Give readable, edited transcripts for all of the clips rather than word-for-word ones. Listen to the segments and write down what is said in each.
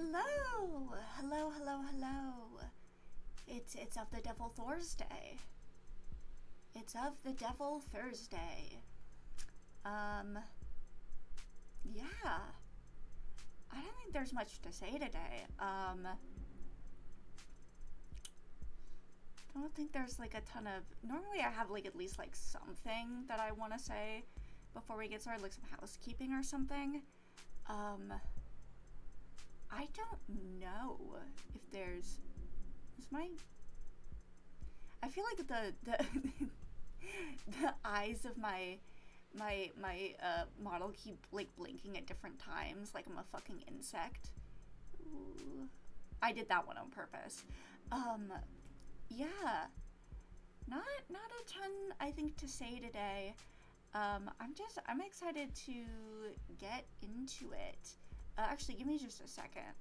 Hello! Hello, hello, hello. It's of the Devil Thursday. It's of the Devil Thursday. Yeah. I don't think there's much to say today. Don't think there's like a ton of... Normally I have like at least like something that I want to say before we get started, like some housekeeping or something. I don't know if there's... I feel like the the eyes of my model keep like blinking at different times, like I'm a fucking insect. Ooh. I did that one on purpose. Yeah. Not a ton I think to say today. I'm excited to get into it. Actually, give me just a second.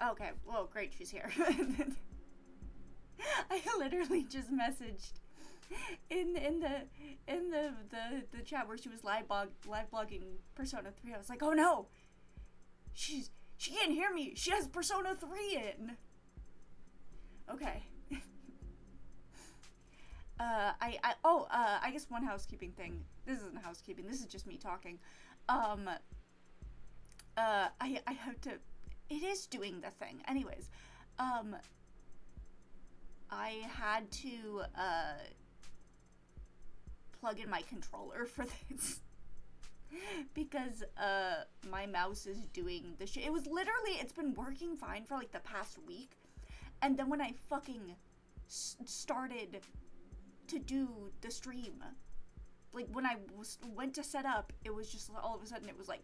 Okay, well, great, she's here. I literally just messaged in the chat where she was live blogging Persona 3. I was like, oh no, she can't hear me. She has Persona 3 in. Okay. I guess one housekeeping thing. This isn't housekeeping. This is just me talking. I have to. It is doing the thing. Anyways, I had to plug in my controller for this because my mouse is doing the shit. It was literally, it's been working fine for like the past week, and then when I fucking started to do the stream, like when I went to set up, it was just all of a sudden it was like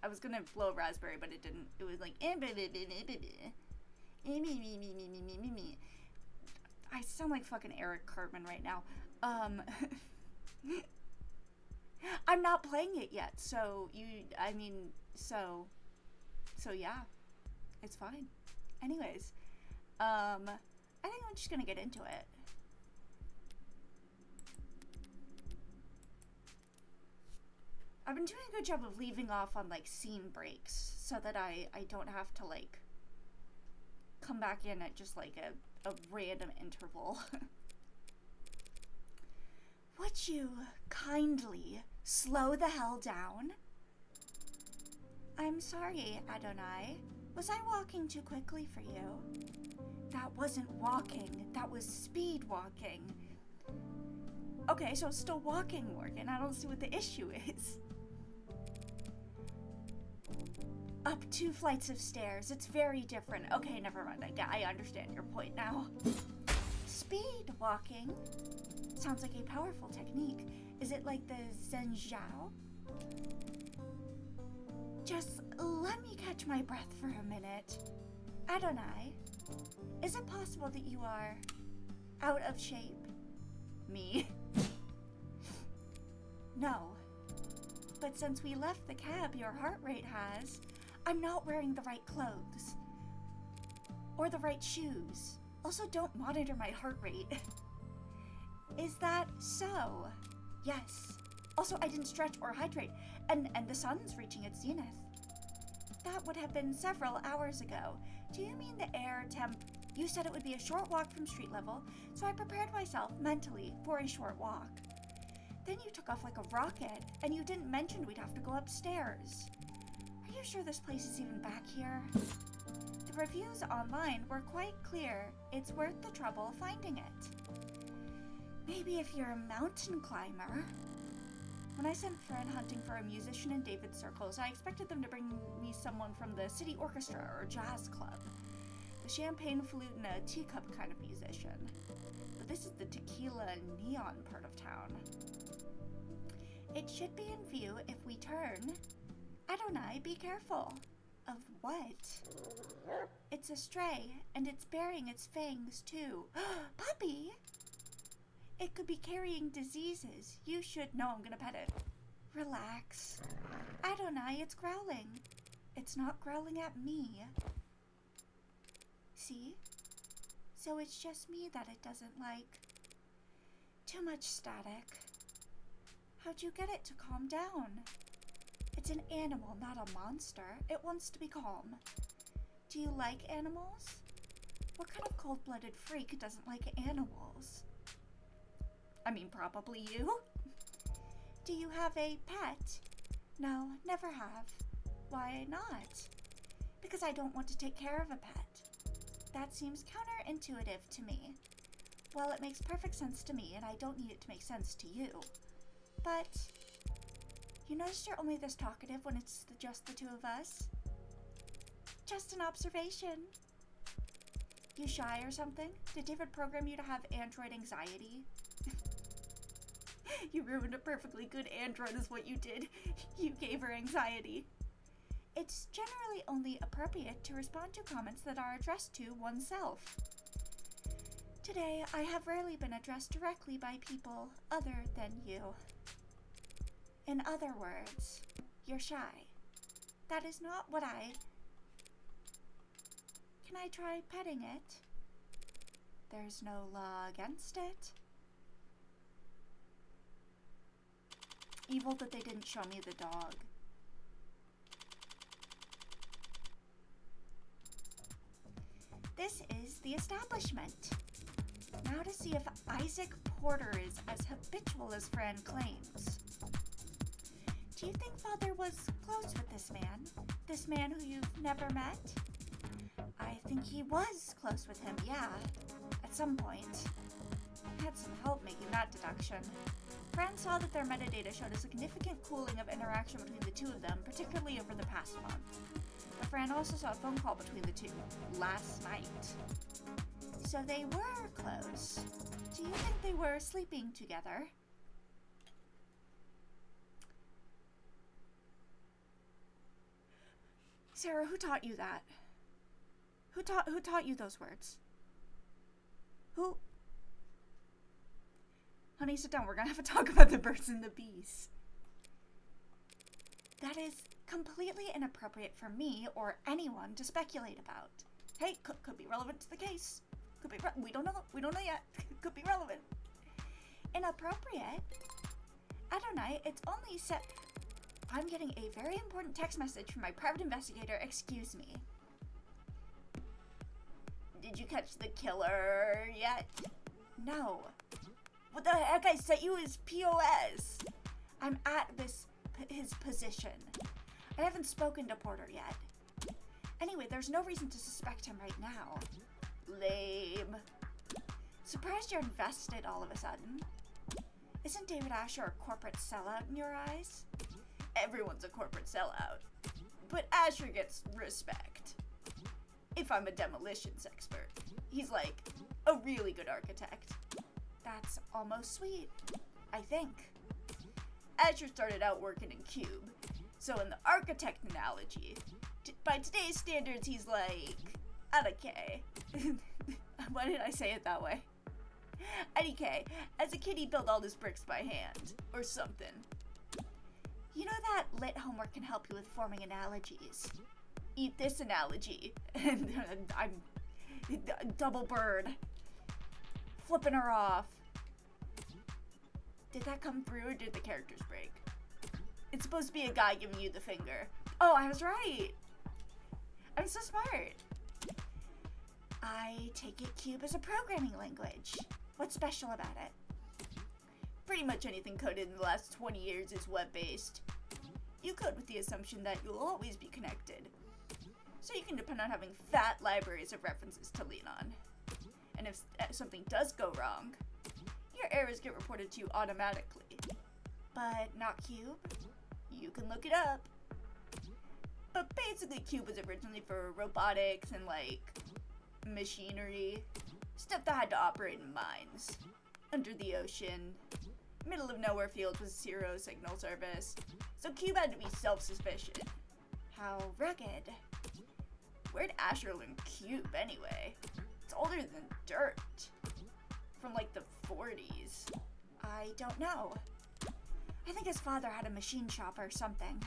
I was gonna blow a raspberry, but it didn't. It was like I sound like fucking Eric Cartman right now. I'm not playing it yet, so yeah, it's fine. Anyways, I think I'm just gonna get into it. I've been doing a good job of leaving off on like scene breaks so that I don't have to like come back in at just like a random interval. Would you kindly slow the hell down? I'm sorry, Adonai. Was I walking too quickly for you? That wasn't walking, that was speed walking. Okay, so it's still walking, Morgan. I don't see what the issue is. Up 2 flights of stairs. It's very different. Okay, never mind. I understand your point now. Speed walking? Sounds like a powerful technique. Is it like the Zhenjiao? Just let me catch my breath for a minute. Adonai, is it possible that you are out of shape? Me? No. But since we left the cab, your heart rate has... I'm not wearing the right clothes. Or the right shoes. Also, don't monitor my heart rate. Is that so? Yes. Also, I didn't stretch or hydrate, and the sun's reaching its zenith. That would have been several hours ago. Do you mean the air temp? You said it would be a short walk from street level, so I prepared myself mentally for a short walk. Then you took off like a rocket, and you didn't mention we'd have to go upstairs. Are you sure this place is even back here? The reviews online were quite clear. It's worth the trouble finding it. Maybe if you're a mountain climber. When I sent friend hunting for a musician in David's circles, I expected them to bring me someone from the city orchestra or jazz club. The champagne flute and a teacup kind of musician. But this is the tequila neon part of town. It should be in view if we turn. Adonai, be careful. Of what? It's a stray, and it's bearing its fangs too. Puppy! It could be carrying diseases. You should know. I'm gonna pet it. Relax. Adonai, lie, it's growling. It's not growling at me. See? So it's just me that it doesn't like. Too much static. How'd you get it to calm down? It's an animal, not a monster. It wants to be calm. Do you like animals? What kind of cold-blooded freak doesn't like animals? I mean, probably you. Do you have a pet? No, never have. Why not? Because I don't want to take care of a pet. That seems counterintuitive to me. Well, it makes perfect sense to me, and I don't need it to make sense to you. But you notice you're only this talkative when it's just the two of us? Just an observation. You shy or something? Did David program you to have android anxiety? You ruined a perfectly good android is what you did. You gave her anxiety. It's generally only appropriate to respond to comments that are addressed to oneself. Today, I have rarely been addressed directly by people other than you. In other words, you're shy. That is not what I... Can I try petting it? There's no law against it. Evil that they didn't show me the dog. This is the establishment. Now to see if Isaac Porter is as habitual as Fran claims. Do you think Father was close with this man? This man who you've never met? I think he was close with him, yeah. At some point. I had some help making that deduction. Fran saw that their metadata showed a significant cooling of interaction between the two of them, particularly over the past month. But Fran also saw a phone call between the two last night. So they were close. Do you think they were sleeping together? Sarah, who taught you that? Who taught you those words? Who? Honey, sit down. We're gonna have to talk about the birds and the bees. That is completely inappropriate for me or anyone to speculate about. Hey, could be relevant to the case. Could be we don't know yet. Could be relevant. Inappropriate? Adonai, it's only set... I'm getting a very important text message from my private investigator. Excuse me. Did you catch the killer yet? No. What the heck? I sent you his POS. I'm at his position. I haven't spoken to Porter yet. Anyway, there's no reason to suspect him right now. Lame. Surprised you're invested all of a sudden. Isn't David Asher a corporate sellout in your eyes? Everyone's a corporate sellout. But Asher gets respect. If I'm a demolitions expert. He's like a really good architect. That's almost sweet, I think. Asher started out working in Cube. So in the architect analogy, by today's standards, he's like, IDK. Why did I say it that way? IDK, as a kid he built all his bricks by hand, or something. You know that lit homework can help you with forming analogies. Eat this analogy. And I'm double bird. Flipping her off. Did that come through or did the characters break? It's supposed to be a guy giving you the finger. Oh, I was right. I'm so smart. I take it Cube is a programming language. What's special about it? Pretty much anything coded in the last 20 years is web-based. You code with the assumption that you'll always be connected. So you can depend on having fat libraries of references to lean on. And if something does go wrong, your errors get reported to you automatically. But not Cube. You can look it up. But basically Cube was originally for robotics and like machinery. Stuff that had to operate in mines. Under the ocean. Middle of nowhere fields with zero signal service. So Cube had to be self-sufficient. How rugged. Where'd Asher learn Cube anyway? It's older than dirt. From like the 40s. I don't know. I think his father had a machine shop or something.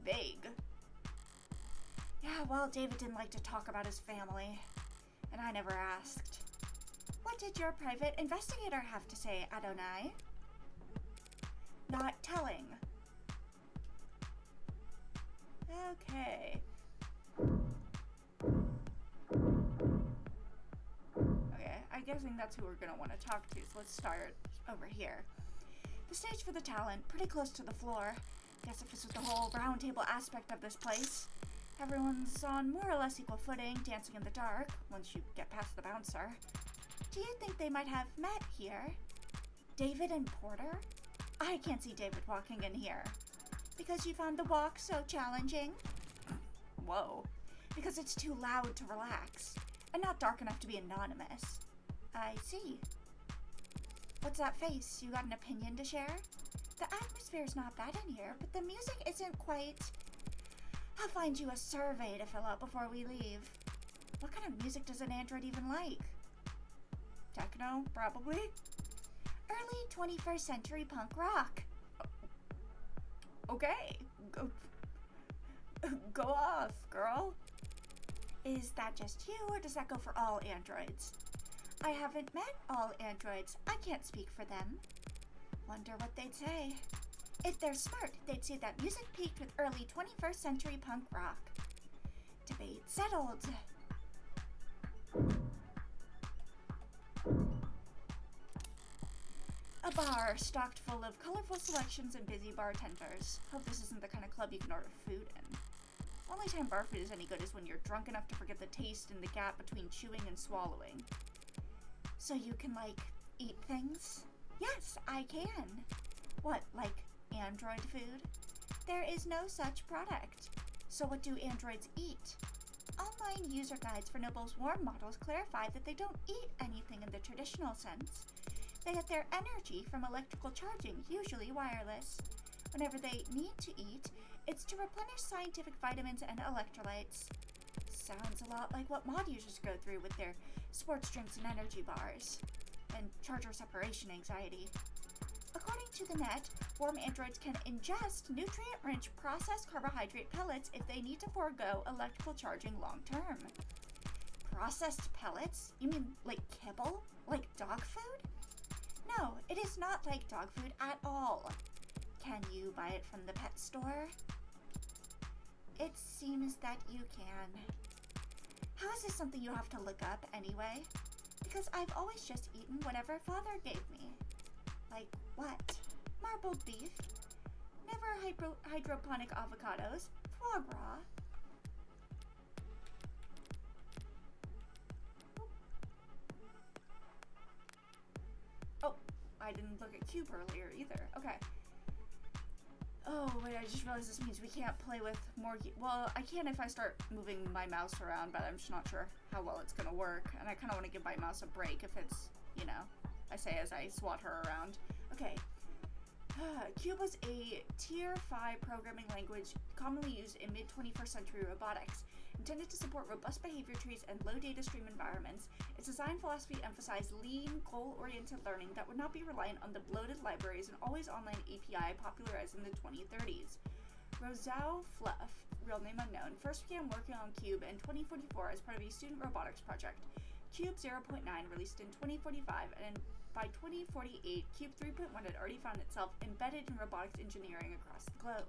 Vague. Yeah, well, David didn't like to talk about his family, and I never asked. What did your private investigator have to say, Adonai? Not telling. Okay. Okay, I'm guessing that's who we're gonna want to talk to, so let's start over here. The stage for the talent, pretty close to the floor. Guess if this was the whole round table aspect of this place. Everyone's on more or less equal footing, dancing in the dark, once you get past the bouncer. Do you think they might have met here? David and Porter? I can't see David walking in here. Because you found the walk so challenging? Whoa. Because it's too loud to relax, and not dark enough to be anonymous. I see. What's that face? You got an opinion to share? The atmosphere's not bad in here, but the music isn't quite... I'll find you a survey to fill out before we leave. What kind of music does an android even like? Techno, probably? Early 21st century punk rock. Okay. Go off, girl. Is that just you, or does that go for all androids? I haven't met all androids. I can't speak for them. Wonder what they'd say. If they're smart, they'd say that music peaked with early 21st century punk rock. Debate settled. A bar stocked full of colorful selections and busy bartenders. Hope this isn't the kind of club you can order food in. Only time bar food is any good is when you're drunk enough to forget the taste and the gap between chewing and swallowing. So you can, like, eat things? Yes, I can. What, like android food? There is no such product. So what do androids eat? Online user guides for Noble's warm models clarify that they don't eat anything in the traditional sense. They get their energy from electrical charging, usually wireless. Whenever they need to eat, it's to replenish scientific vitamins and electrolytes. Sounds a lot like what mod users go through with their sports drinks and energy bars. And charger separation anxiety. According to the net, warm androids can ingest nutrient-rich processed carbohydrate pellets if they need to forego electrical charging long-term. Processed pellets? You mean like kibble? Like dog food? No, it is not like dog food at all. Can you buy it from the pet store? It seems that you can. How is this something you have to look up anyway? Because I've always just eaten whatever Father gave me. Like what? Marbled beef? Never hydroponic avocados? Foie gras? Oh, I didn't look at Cube earlier either. Okay. Oh, wait, I just realized this means we can't play with morgin. Well, I can if I start moving my mouse around, but I'm just not sure how well it's gonna work. And I kind of want to give my mouse a break if it's, you know, I say as I swat her around. Okay. Cube was a Tier 5 programming language commonly used in mid-21st century robotics. Intended to support robust behavior trees and low data stream environments, its design philosophy emphasized lean, goal-oriented learning that would not be reliant on the bloated libraries and always online API popularized in the 2030s. Rosal Fluff, real name unknown, first began working on Cube in 2044 as part of a student robotics project. Cube 0.9 released in 2045, and by 2048, Cube 3.1 had already found itself embedded in robotics engineering across the globe.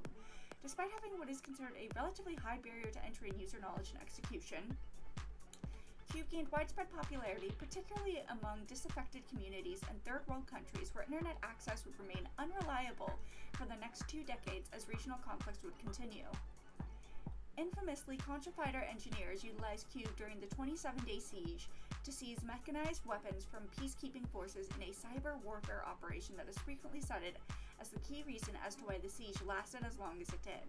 Despite having what is considered a relatively high barrier to entry in user knowledge and execution, Cube gained widespread popularity, particularly among disaffected communities and third world countries where internet access would remain unreliable for the next 2 decades as regional conflicts would continue. Infamously, Contra Fighter engineers utilized Cube during the 27-day siege to seize mechanized weapons from peacekeeping forces in a cyber warfare operation that is frequently cited as the key reason as to why the siege lasted as long as it did.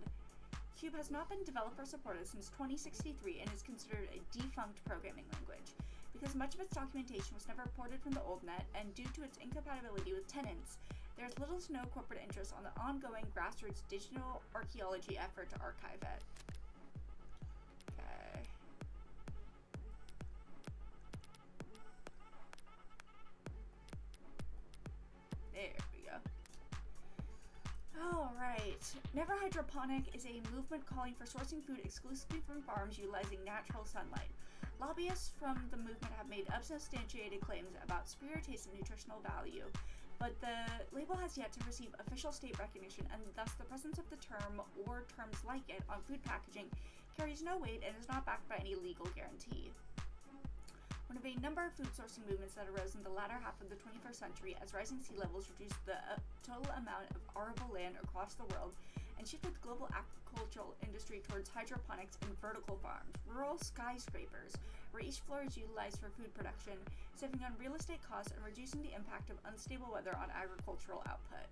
Cube has not been developer supported since 2063 and is considered a defunct programming language. Because much of its documentation was never ported from the old net, and due to its incompatibility with tenants, there is little to no corporate interest on the ongoing grassroots digital archaeology effort to archive it. Okay. There we go. Alright. Never Hydroponic is a movement calling for sourcing food exclusively from farms utilizing natural sunlight. Lobbyists from the movement have made unsubstantiated claims about superior taste and nutritional value, but the label has yet to receive official state recognition, and thus the presence of the term or terms like it on food packaging carries no weight and is not backed by any legal guarantee. One of a number of food sourcing movements that arose in the latter half of the 21st century as rising sea levels reduced the total amount of arable land across the world and shifted the global agricultural industry towards hydroponics and vertical farms, rural skyscrapers, where each floor is utilized for food production, saving on real estate costs and reducing the impact of unstable weather on agricultural output.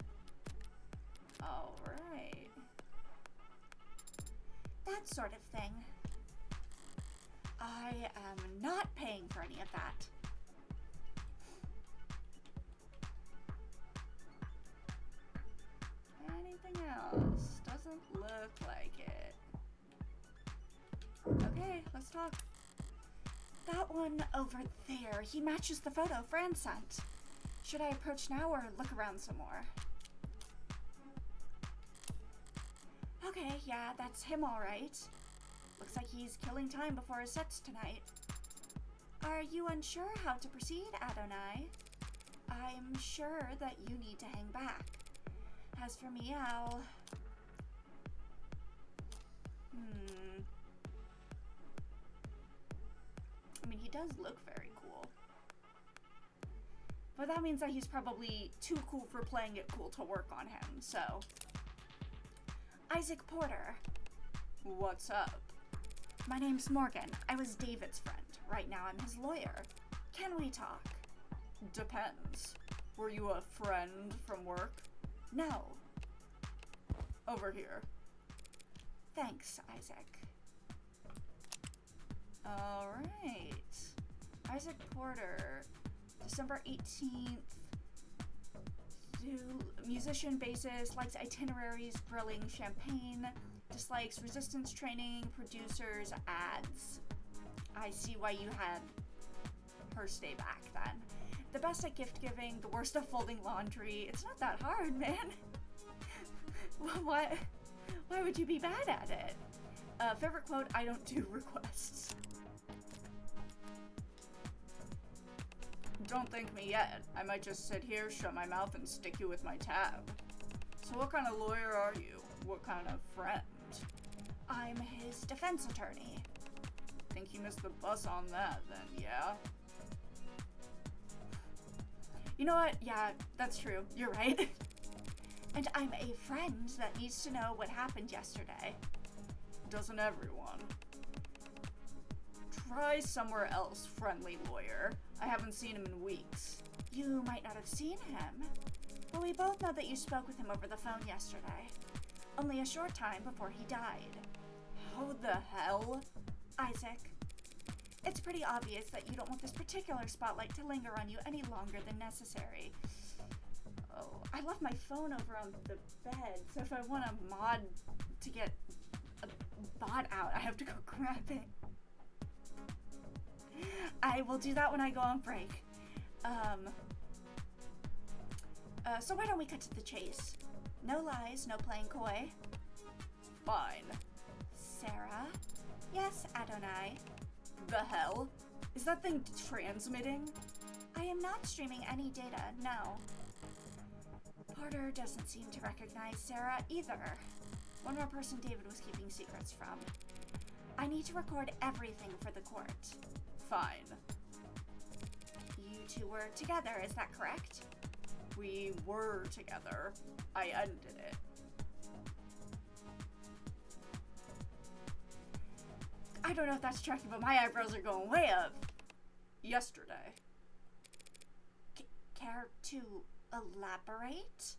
Alright. That sort of thing. I am not paying for any of that. Anything else? Doesn't look like it. Okay, let's talk. That one over there, he matches the photo Fran sent. Should I approach now or look around some more? Okay, yeah, that's him all right. Looks like he's killing time before his sets tonight. Are you unsure how to proceed, Adonai? I'm sure that you need to hang back. As for me, I'll... I mean, he does look very cool. But that means that he's probably too cool for playing it cool to work on him, so... Isaac Porter. What's up? My name's Morgan. I was David's friend. Right now I'm his lawyer. Can we talk? Depends. Were you a friend from work? No. Over here. Thanks, Isaac. Alright. Isaac Porter. December 18th. Musician, bassist, likes itineraries, grilling, champagne. Dislikes resistance training, producers, ads. I see why you had her stay back then. The best at gift giving, the worst at folding laundry. It's not that hard, man. Why would you be bad at it? Favorite quote, I don't do requests. Don't thank me yet. I might just sit here, shut my mouth, and stick you with my tab. So what kind of lawyer are you? What kind of friend? I'm his defense attorney. Think you missed the bus on that, then, yeah? You know what? Yeah, that's true. You're right. And I'm a friend that needs to know what happened yesterday. Doesn't everyone? Try somewhere else, friendly lawyer. I haven't seen him in weeks. You might not have seen him, but we both know that you spoke with him over the phone yesterday. Only a short time before he died. How the hell? Isaac, it's pretty obvious that you don't want this particular spotlight to linger on you any longer than necessary. Oh, I left my phone over on the bed, so if I want a mod to get a bot out, I have to go grab it. I will do that when I go on break. So why don't we cut to the chase? No lies, no playing coy. Fine. Sarah? Yes, Adonai. The hell? Is that thing transmitting? I am not streaming any data, no. Porter doesn't seem to recognize Sarah either. One more person David was keeping secrets from. I need to record everything for the court. Fine. You two were together, is that correct? We were together. I ended it. I don't know if that's tracking, but my eyebrows are going way up. Yesterday. Care to elaborate?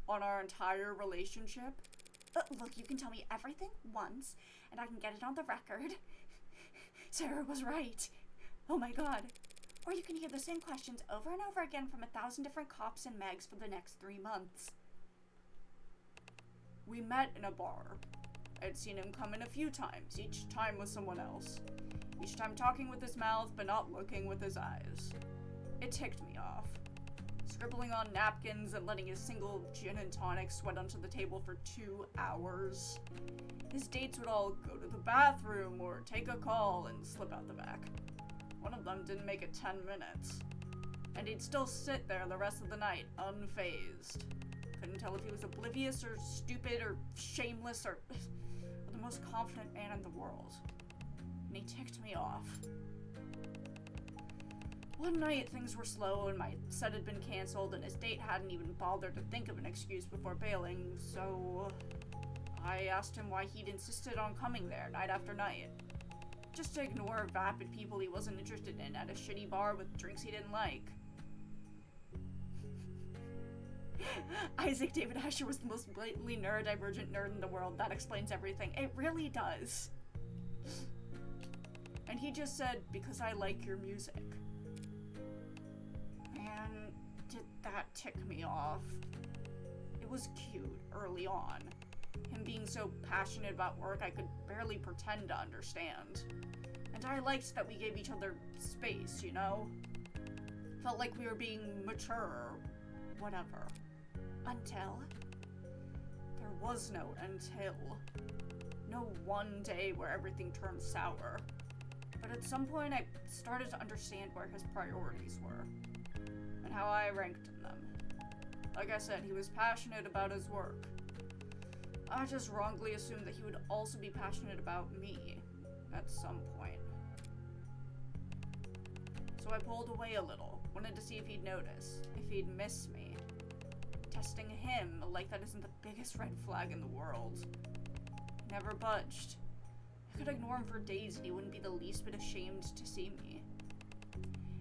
On our entire relationship? Look, you can tell me everything once, and I can get it on the record. Sarah was right. Oh my god. Or you can hear the same questions over and over again from 1,000 different cops and Megs for the next 3 months. We met in a bar. I'd seen him come in a few times, each time with someone else. Each time talking with his mouth, but not looking with his eyes. It ticked me off. scribbling on napkins and letting his single gin and tonic sweat onto the table for 2 hours. His dates would all go to the bathroom or take a call and slip out the back. One of them didn't make it 10 minutes. And he'd still sit there the rest of the night, unfazed. Couldn't tell if he was oblivious or stupid or shameless or the most confident man in the world. And he ticked me off. One night, things were slow and my set had been canceled and his date hadn't even bothered to think of an excuse before bailing, so I asked him why he'd insisted on coming there night after night. Just to ignore vapid people he wasn't interested in at a shitty bar with drinks he didn't like. Isaac David Asher was the most blatantly neurodivergent nerd in the world. That explains everything. It really does. And he just said, because I like your music. Man, did that tick me off. It was cute early on. Him being so passionate about work I could barely pretend to understand. And I liked that we gave each other space, you know? Felt like we were being mature or whatever. Until? There was no until. No one day where everything turned sour. But at some point I started to understand where his priorities were. And how I ranked in them. Like I said, he was passionate about his work. I just wrongly assumed that he would also be passionate about me at some point. So I pulled away a little, wanted to see if he'd notice, if he'd miss me. Testing him like that isn't the biggest red flag in the world. He never budged. I could ignore him for days and he wouldn't be the least bit ashamed to see me.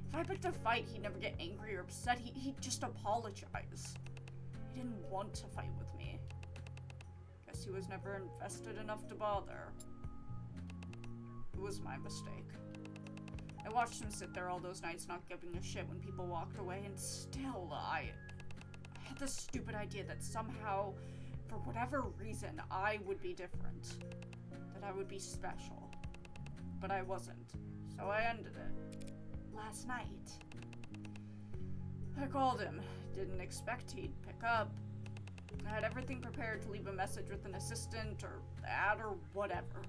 If I picked a fight, he'd never get angry or upset, he'd just apologize. He didn't want to fight with me. Guess he was never invested enough to bother. It was my mistake. I watched him sit there all those nights not giving a shit when people walked away, and still, I had this stupid idea that somehow, for whatever reason, I would be different. That I would be special. But I wasn't, so I ended it. Last night. I called him. Didn't expect he'd pick up. I had everything prepared to leave a message with an assistant or ad or whatever.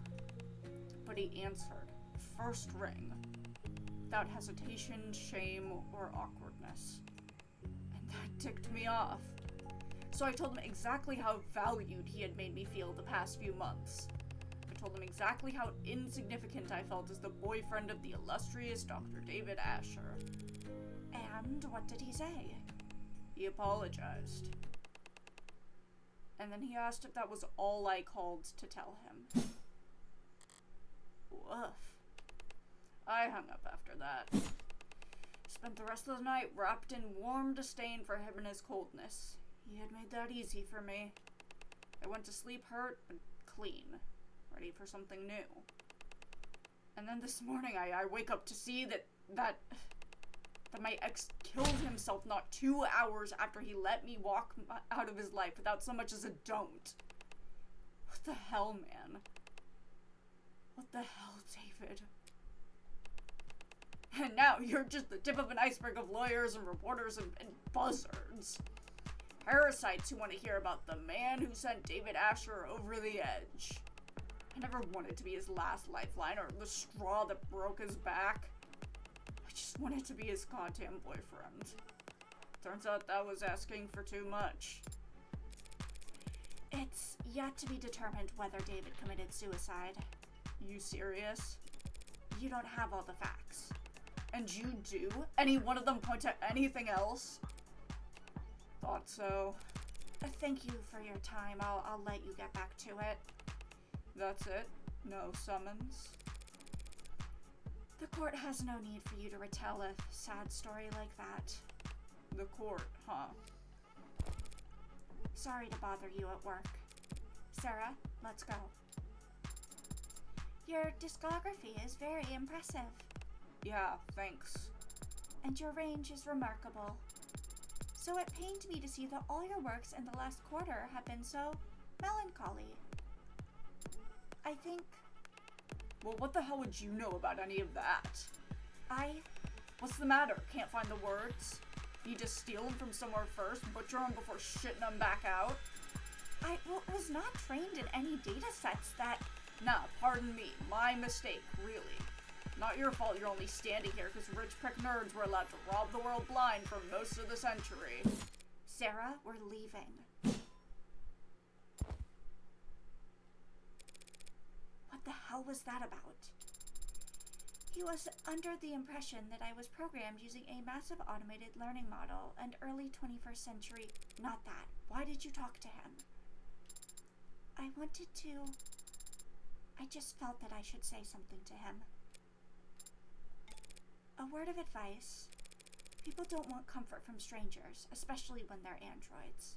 But he answered. First ring. Without hesitation, shame, or awkwardness. And that ticked me off. So I told him exactly how valued he had made me feel the past few months. I told him exactly how insignificant I felt as the boyfriend of the illustrious Dr. David Asher. And what did he say? He apologized. And then he asked if that was all I called to tell him. Woof. I hung up after that. Spent the rest of the night wrapped in warm disdain for him and his coldness. He had made that easy for me. I went to sleep hurt but clean, ready for something new. And then this morning I wake up to see that my ex killed himself not 2 hours after he let me walk out of his life without so much as a don't. What the hell, man? What the hell, David? And now you're just the tip of an iceberg of lawyers and reporters and buzzards. Parasites who want to hear about the man who sent David Asher over the edge. I never wanted to be his last lifeline or the straw that broke his back. I just wanted to be his goddamn boyfriend. Turns out that was asking for too much. It's yet to be determined whether David committed suicide. You serious? You don't have all the facts. And you do? Any one of them point to anything else? Thought so. Thank you for your time. I'll let you get back to it. That's it? No summons? The court has no need for you to retell a sad story like that. The court, huh? Sorry to bother you at work. Sarah, let's go. Your discography is very impressive. Yeah, thanks. And your range is remarkable. So it pained me to see that all your works in the last quarter have been so melancholy. I think... Well, what the hell would you know about any of that? I... What's the matter? Can't find the words? You just steal them from somewhere first, butcher them before shitting them back out? I was not trained in any data sets that... Nah, pardon me. My mistake, really. Not your fault you're only standing here because rich prick nerds were allowed to rob the world blind for most of the century. Sarah, we're leaving. What the hell was that about? He was under the impression that I was programmed using a massive automated learning model and early 21st century... Not that. Why did you talk to him? I wanted to... I just felt that I should say something to him. A word of advice. People don't want comfort from strangers, especially when they're androids.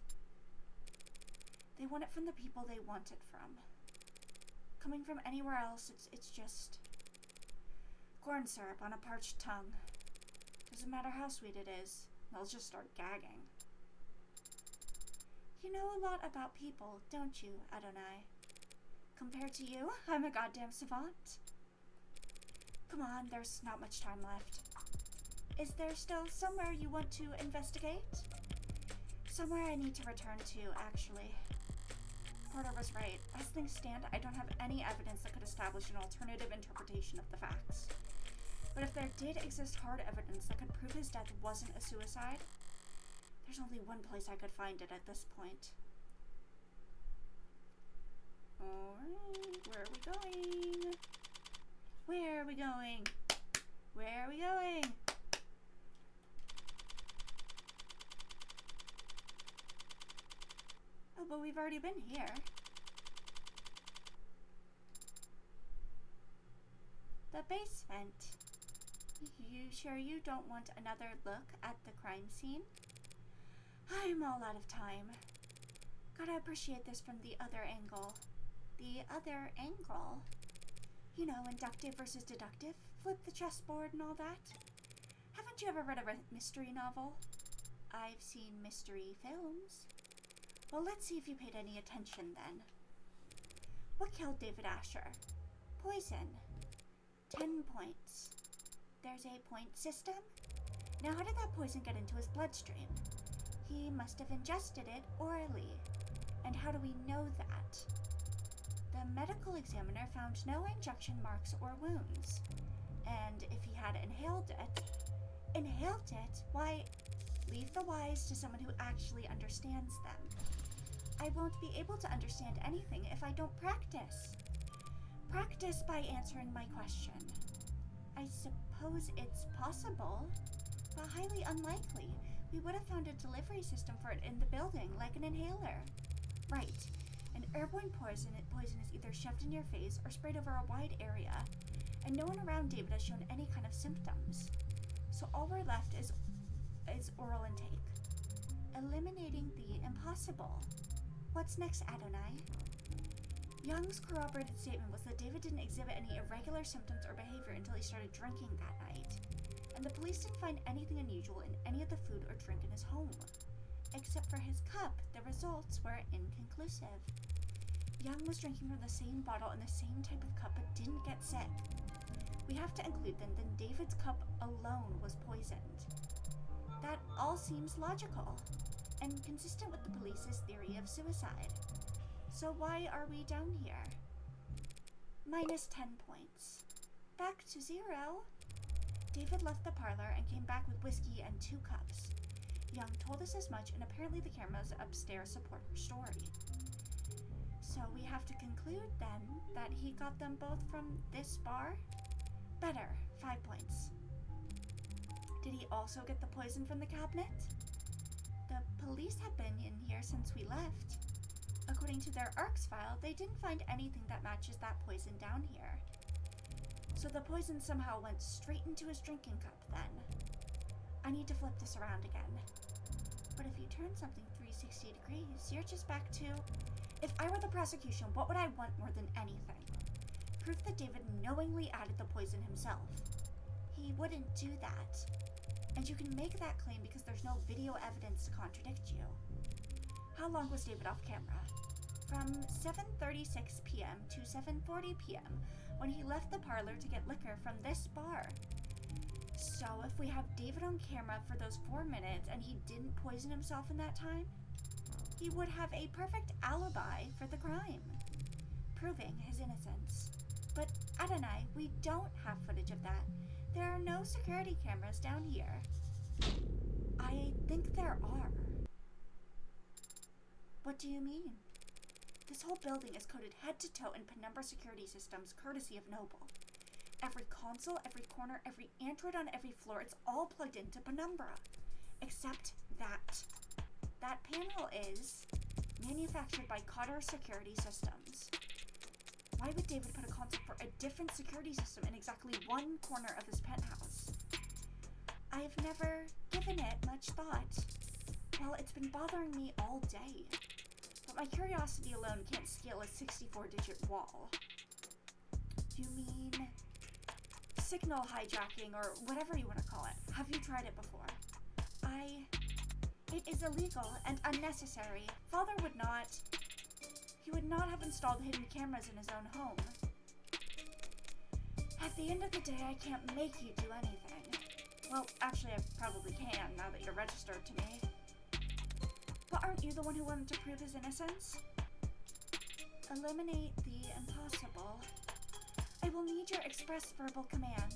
They want it from the people they want it from. Coming from anywhere else, it's just... corn syrup on a parched tongue. Doesn't matter how sweet it is, they'll just start gagging. You know a lot about people, don't you, Adonai? Compared to you, I'm a goddamn savant. Come on, there's not much time left. Is there still somewhere you want to investigate? Somewhere I need to return to, actually. Porter was right. As things stand, I don't have any evidence that could establish an alternative interpretation of the facts. But if there did exist hard evidence that could prove his death wasn't a suicide, there's only one place I could find it at this point. Alright, where are we going? Where are we going? Where are we going? Oh, but we've already been here. The basement. You sure you don't want another look at the crime scene? I'm all out of time. Gotta appreciate this from the other angle. The other angle? You know, inductive versus deductive, flip the chessboard and all that. Haven't you ever read a mystery novel? I've seen mystery films. Well, let's see if you paid any attention then. What killed David Asher? Poison. 10 points. There's a point system? Now how did that poison get into his bloodstream? He must have ingested it orally. And how do we know that? The medical examiner found no injection marks or wounds. And if he had inhaled it, why, leave the whys to someone who actually understands them. I won't be able to understand anything if I don't practice. Practice by answering my question. I suppose it's possible, but highly unlikely. We would have found a delivery system for it in the building, like an inhaler. Right. An airborne poison is either shoved in your face or sprayed over a wide area, and no one around David has shown any kind of symptoms. So all we're left is oral intake. Eliminating the impossible. What's next, Adonai? Young's corroborated statement was that David didn't exhibit any irregular symptoms or behavior until he started drinking that night, and the police didn't find anything unusual in any of the food or drink in his home. Except for his cup, the results were inconclusive. Young was drinking from the same bottle and the same type of cup but didn't get sick. We have to include then David's cup alone was poisoned. That all seems logical, and consistent with the police's theory of suicide. So why are we down here? Minus 10 points. Back to 0. David left the parlor and came back with whiskey and 2 cups. Young told us as much, and apparently the cameras upstairs support her story. So we have to conclude then that he got them both from this bar? Better, 5 points. Did he also get the poison from the cabinet? The police have been in here since we left. According to their ARCS file, they didn't find anything that matches that poison down here. So the poison somehow went straight into his drinking cup then. I need to flip this around again. But if you turn something 360 degrees, you're just back to... If I were the prosecution, what would I want more than anything? Proof that David knowingly added the poison himself. He wouldn't do that. And you can make that claim because there's no video evidence to contradict you. How long was David off camera? From 7:36 p.m. to 7:40 p.m. when he left the parlor to get liquor from this bar. So if we have David on camera for those 4 minutes and he didn't poison himself in that time, he would have a perfect alibi for the crime, proving his innocence. But Adonai, we don't have footage of that. There are no security cameras down here. I think there are. What do you mean? This whole building is coated head to toe in penumbra security systems, courtesy of Noble. Every console, every corner, every android on every floor, it's all plugged into penumbra. Except that. That panel is manufactured by Cotter Security Systems. Why would David put a console for a different security system in exactly one corner of his penthouse? I've never given it much thought. Well, it's been bothering me all day. But my curiosity alone can't scale a 64-digit wall. You mean signal hijacking, or whatever you want to call it? Have you tried it before? It is illegal and unnecessary. Father would not have installed hidden cameras in his own home. At the end of the day, I can't make you do anything. Well, actually, I probably can, now that you're registered to me. But aren't you the one who wanted to prove his innocence? Eliminate the impossible. I will need your express verbal command.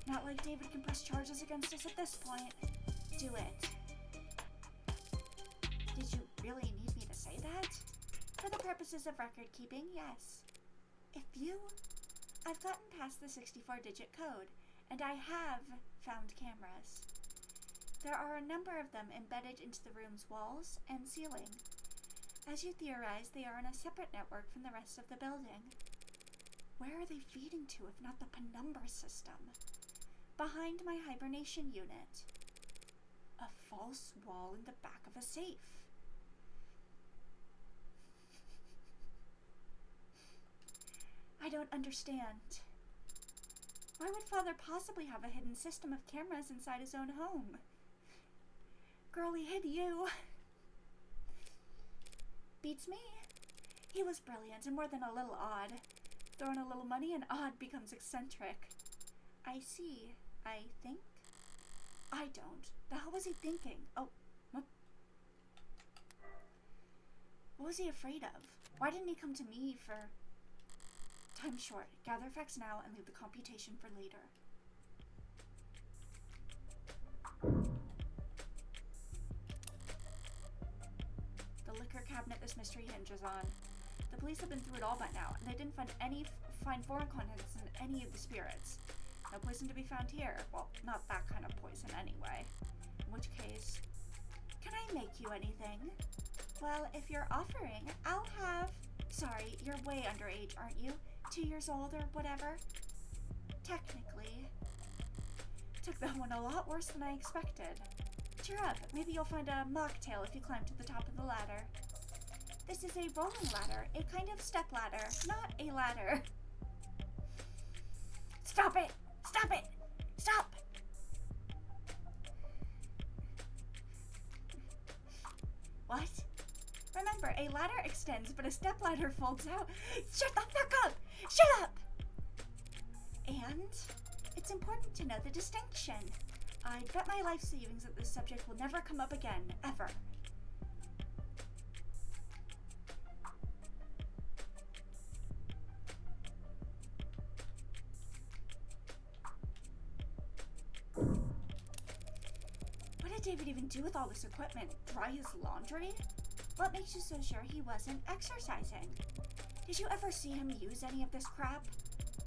Not like David can press charges against us at this point. Do it. Did you really need me to say that? For the purposes of record keeping, yes. I've gotten past the 64-digit code, and I have found cameras. There are a number of them embedded into the room's walls and ceiling. As you theorize, they are on a separate network from the rest of the building. Where are they feeding to if not the penumbra system? Behind my hibernation unit. A false wall in the back of a safe. I don't understand. Why would Father possibly have a hidden system of cameras inside his own home? Girl, he hid you. Beats me. He was brilliant and more than a little odd. Throw in a little money and odd becomes eccentric. I see. I think? I don't. The hell was he thinking? Oh, what? What was he afraid of? Why didn't he come to me for... Time short. Gather facts now and leave the computation for later. The liquor cabinet this mystery hinges on. The police have been through it all by now, and they didn't find foreign contents in any of the spirits. No poison to be found here. Well, not that kind of poison anyway. In which case, can I make you anything? Well, if you're offering, I'll have... Sorry, you're way underage, aren't you? 2 years old or whatever? Technically. Took that one a lot worse than I expected. Cheer up, maybe you'll find a mocktail if you climb to the top of the ladder. This is a rolling ladder, a kind of step ladder, not a ladder. Stop it! Stop it! Stop! What? Remember, a ladder extends, but a stepladder folds out. Shut the fuck up! Shut up! And it's important to know the distinction. I'd bet my life savings that this subject will never come up again, ever. What did David even do with all this equipment? Dry his laundry? What makes you so sure he wasn't exercising? Did you ever see him use any of this crap?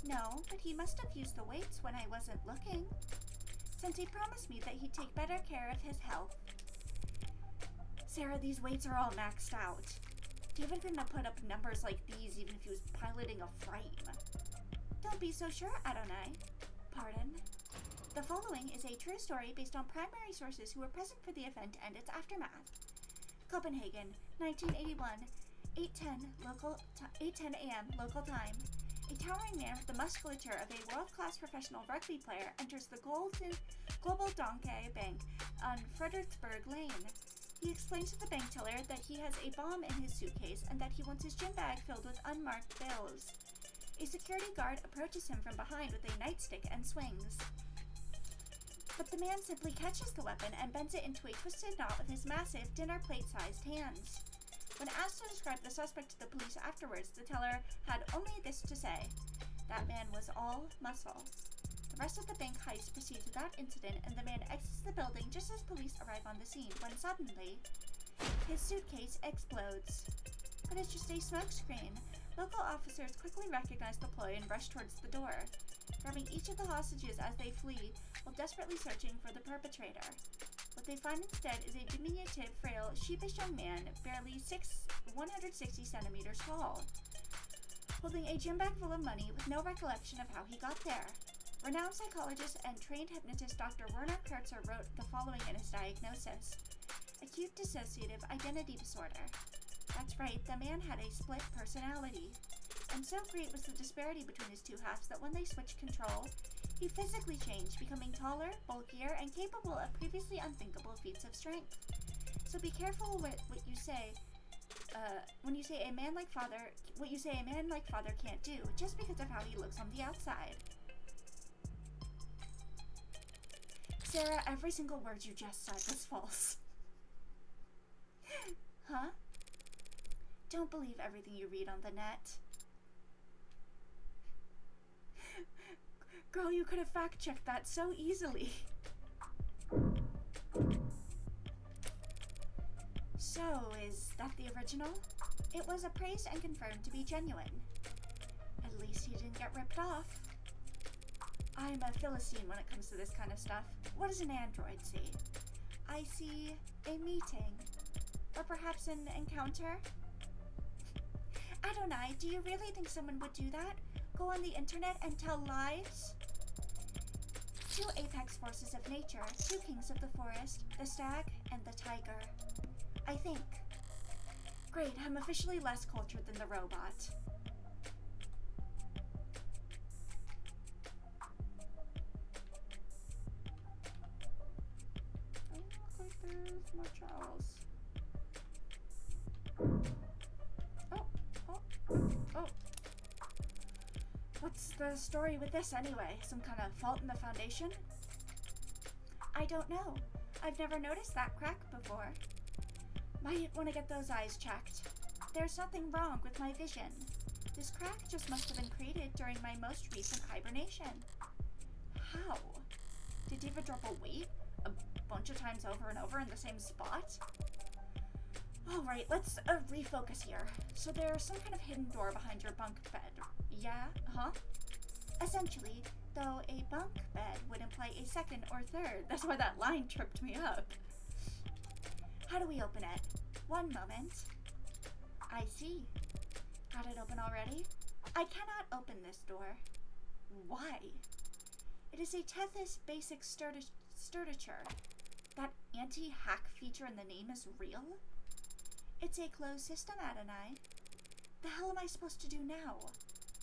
No, but he must have used the weights when I wasn't looking, since he promised me that he'd take better care of his health. Sarah, these weights are all maxed out. David couldn't have put up numbers like these even if he was piloting a frame. Don't be so sure, Adonai. Pardon? The following is a true story based on primary sources who were present for the event and its aftermath. Copenhagen, 1981, 8:10 a.m. local time. A towering man with the musculature of a world-class professional rugby player enters the Global Donkey Bank on Fredericksburg Lane. He explains to the bank teller that he has a bomb in his suitcase and that he wants his gym bag filled with unmarked bills. A security guard approaches him from behind with a nightstick and swings. But the man simply catches the weapon and bends it into a twisted knot with his massive, dinner plate-sized hands. When asked to describe the suspect to the police afterwards, the teller had only this to say: "That man was all muscle." The rest of the bank heist proceeds without incident, and the man exits the building just as police arrive on the scene, when suddenly, his suitcase explodes. But it's just a smokescreen. Local officers quickly recognize the ploy and rush towards the door, grabbing each of the hostages as they flee while desperately searching for the perpetrator. What they find instead is a diminutive, frail, sheepish young man, barely 160 centimeters tall, holding a gym bag full of money with no recollection of how he got there. Renowned psychologist and trained hypnotist Dr. Werner Kurtzer wrote the following in his diagnosis: acute dissociative identity disorder. That's right, the man had a split personality. And so great was the disparity between his two halves that when they switched control, he physically changed, becoming taller, bulkier, and capable of previously unthinkable feats of strength. So be careful what you say when you say a man like father can't do, just because of how he looks on the outside. Sarah, every single word you just said was false. Huh? Don't believe everything you read on the net. Girl, you could have fact-checked that so easily. So, is that the original? It was appraised and confirmed to be genuine. At least he didn't get ripped off. I'm a Philistine when it comes to this kind of stuff. What does an android see? I see a meeting. Or perhaps an encounter? Adonai, do you really think someone would do that? Go on the internet and tell lies? Two apex forces of nature, two kings of the forest, the stag and the tiger. I think. Great, I'm officially less cultured than the robot. I don't look like there's much else. Oh. What's the story with this anyway? Some kind of fault in the foundation? I don't know. I've never noticed that crack before. Might want to get those eyes checked. There's nothing wrong with my vision. This crack just must have been created during my most recent hibernation. How? Did David drop a weight a bunch of times over and over in the same spot? Alright, let's refocus here. So there's some kind of hidden door behind your bunk bed. Yeah? Huh? Essentially, though a bunk bed would imply a second or third. That's why that line tripped me up. How do we open it? One moment. I see. Got it open already? I cannot open this door. Why? It is a Tethys basic sturature. That anti-hack feature in the name is real? It's a closed system, Adonai. The hell am I supposed to do now?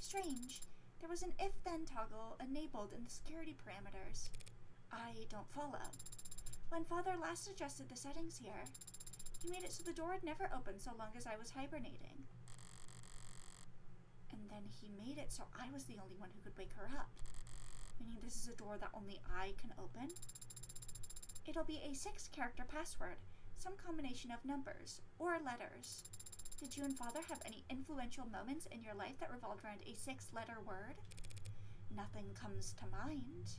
Strange. There was an if-then toggle enabled in the security parameters. I don't follow. When Father last adjusted the settings here, he made it so the door would never open so long as I was hibernating. And then he made it so I was the only one who could wake her up. Meaning this is a door that only I can open. It'll be a 6-character password, some combination of numbers or letters. Did you and Father have any influential moments in your life that revolved around a 6-letter word? Nothing comes to mind.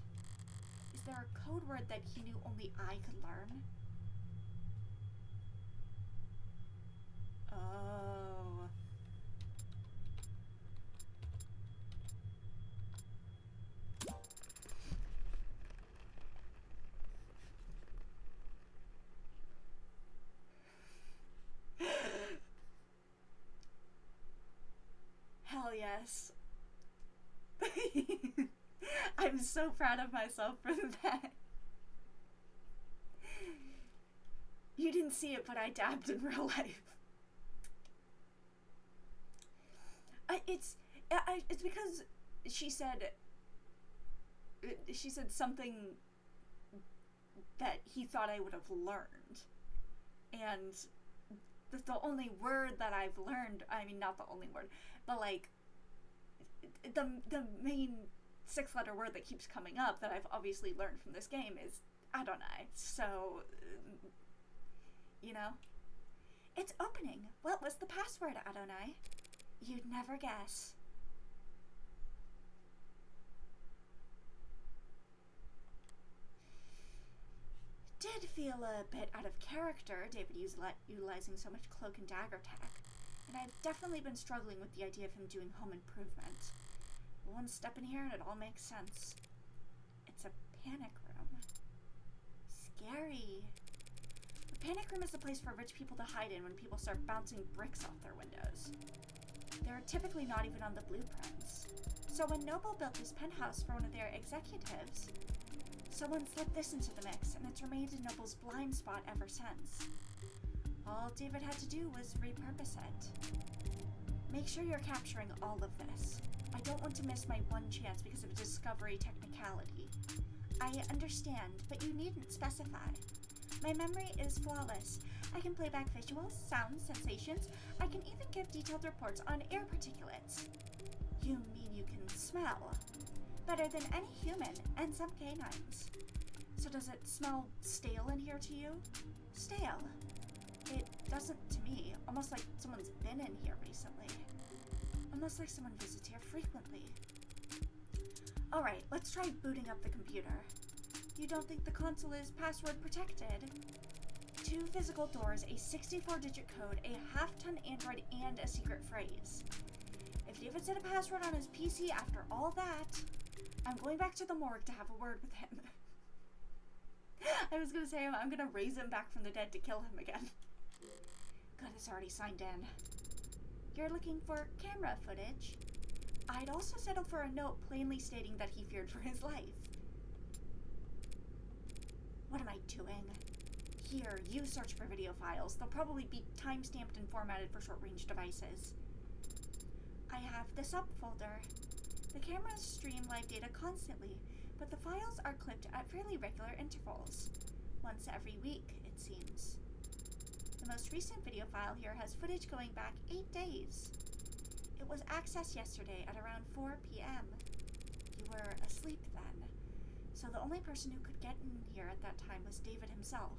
Is there a code word that he knew only I could learn? Oh. Hell yes. I'm so proud of myself for that. You didn't see it, but I dabbed in real life. It's because she said something that he thought I would have learned, and the only word that I've learned, I mean, not the only word, but like the main six-letter word that keeps coming up that I've obviously learned from this game is Adonai. So, It's opening. What was the password, Adonai? You'd never guess. Did feel a bit out of character, David utilizing so much cloak and dagger tech. And I've definitely been struggling with the idea of him doing home improvement. One step in here and it all makes sense. It's a panic room. Scary. The panic room is the place for rich people to hide in when people start bouncing bricks off their windows. They're typically not even on the blueprints. So when Noble built this penthouse for one of their executives, someone slipped this into the mix, and it's remained in Noble's blind spot ever since. All David had to do was repurpose it. Make sure you're capturing all of this. I don't want to miss my one chance because of a discovery technicality. I understand, but you needn't specify. My memory is flawless. I can play back visuals, sounds, sensations. I can even give detailed reports on air particulates. You mean you can smell? Better than any human, and some canines. So does it smell stale in here to you? Stale? It doesn't to me, almost like someone's been in here recently. Almost like someone visits here frequently. Alright, let's try booting up the computer. You don't think the console is password protected? 2 physical doors, a 64-digit code, a half-ton android, and a secret phrase. If David set a password on his PC after all that, I'm going back to the morgue to have a word with him. I was gonna say, I'm gonna raise him back from the dead to kill him again. Good, it's already signed in. You're looking for camera footage? I'd also settle for a note plainly stating that he feared for his life. What am I doing? Here, you search for video files. They'll probably be time-stamped and formatted for short-range devices. I have the subfolder. The cameras stream live data constantly, but the files are clipped at fairly regular intervals. Once every week, it seems. The most recent video file here has footage going back 8 days. It was accessed yesterday at around 4 p.m. You were asleep then, so the only person who could get in here at that time was David himself.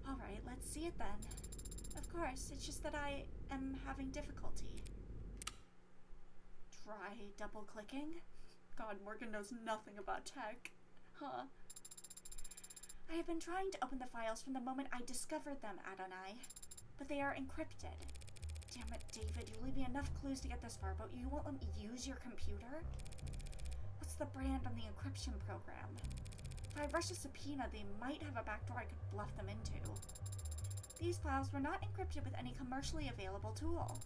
Alright, let's see it then. Of course, it's just that I am having difficulty. Try double-clicking? God, Morgan knows nothing about tech. Huh. I have been trying to open the files from the moment I discovered them, Adonai, but they are encrypted. Damn it, David, you leave me enough clues to get this far, but you won't let me use your computer? What's the brand on the encryption program? If I rush a subpoena, they might have a backdoor I could bluff them into. These files were not encrypted with any commercially available tool.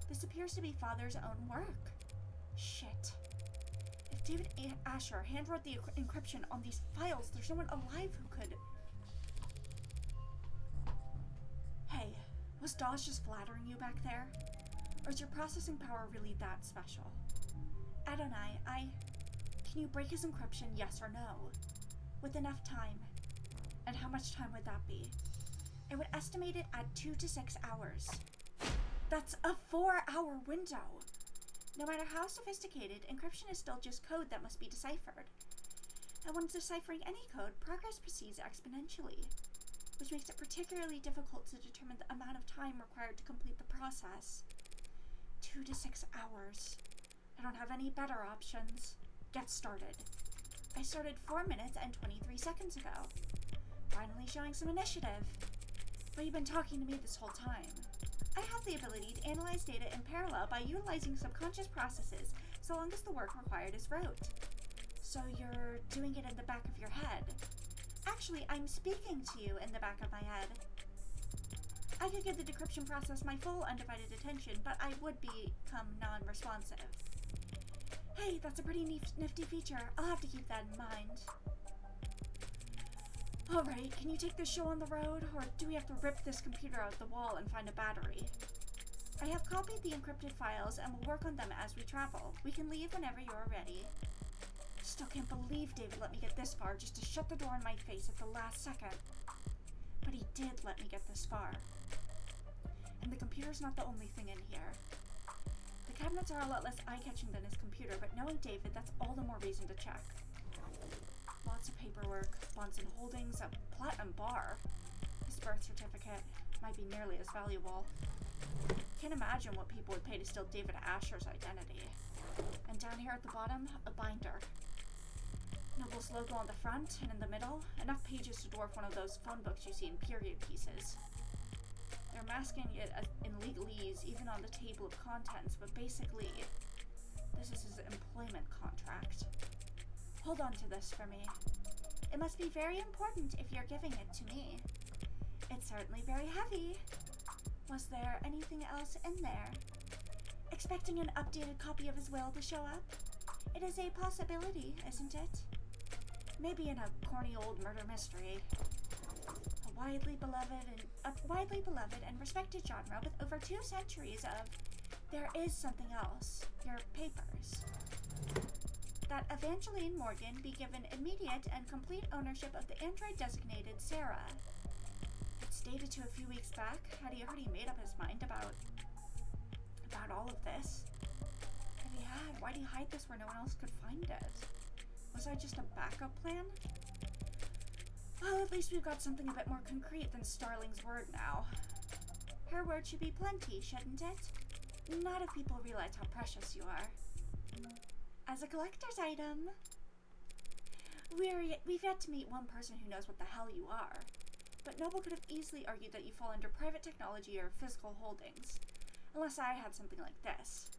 This appears to be Father's own work. Shit. If David Asher handwrote the encryption on these files, there's no one alive who could... Hey, was Dawes just flattering you back there? Or is your processing power really that special? Adonai, Can you break his encryption, yes or no? With enough time. And how much time would that be? I would estimate it at 2 to 6 hours. That's a 4-hour window! No matter how sophisticated, encryption is still just code that must be deciphered. And when deciphering any code, progress proceeds exponentially, which makes it particularly difficult to determine the amount of time required to complete the process. 2 to 6 hours. I don't have any better options. Get started. I started 4 minutes and 23 seconds ago. Finally showing some initiative. But you've been talking to me this whole time. I have the ability to analyze data in parallel by utilizing subconscious processes, so long as the work required is rote. So you're doing it in the back of your head. Actually, I'm speaking to you in the back of my head. I could give the decryption process my full undivided attention, but I would become non-responsive. Hey, that's a pretty nifty feature. I'll have to keep that in mind. Alright, can you take this show on the road, or do we have to rip this computer out the wall and find a battery? I have copied the encrypted files and will work on them as we travel. We can leave whenever you're ready. Still can't believe David let me get this far just to shut the door in my face at the last second. But he did let me get this far. And the computer's not the only thing in here. The cabinets are a lot less eye-catching than his computer, but knowing David, that's all the more reason to check. Lots of paperwork, bonds and holdings, a platinum bar. His birth certificate might be nearly as valuable. Can't imagine what people would pay to steal David Asher's identity. And down here at the bottom, a binder. Noble's logo on the front and in the middle, enough pages to dwarf one of those phone books you see in period pieces. They're masking it in legalese, even on the table of contents, but basically, this is his employment contract. Hold on to this for me. It must be very important if you're giving it to me. It's certainly very heavy. Was there anything else in there? Expecting an updated copy of his will to show up? It is a possibility, isn't it? Maybe in a corny old murder mystery. A widely beloved and respected genre with over 2 centuries of there is something else, your papers. That Evangeline Morgan be given immediate and complete ownership of the android designated Sarah. It's dated to a few weeks back. Had he already made up his mind about all of this? If he had, why'd he hide this where no one else could find it? Was I just a backup plan? Well, at least we've got something a bit more concrete than Starling's word now. Her word should be plenty, shouldn't it? Not if people realize how precious you are. As a collector's item. We've yet to meet one person who knows what the hell you are. But Noble could have easily argued that you fall under private technology or physical holdings. Unless I had something like this.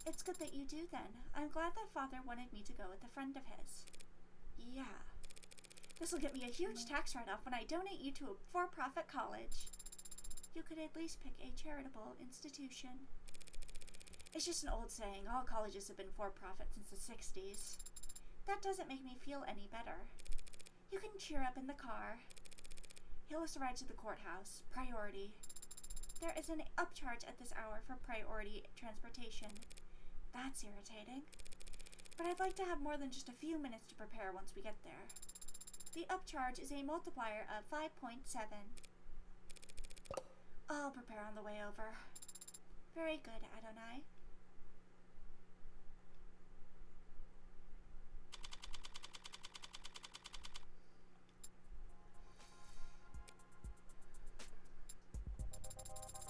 It's good that you do then. I'm glad that Father wanted me to go with a friend of his. Yeah. This'll get me a huge tax write-off when I donate you to a for-profit college. You could at least pick a charitable institution. It's just an old saying, all colleges have been for-profit since the 60s. That doesn't make me feel any better. You can cheer up in the car. He'll us a ride to the courthouse. Priority. There is an upcharge at this hour for priority transportation. That's irritating. But I'd like to have more than just a few minutes to prepare once we get there. The upcharge is a multiplier of 5.7. I'll prepare on the way over. Very good, Adonai.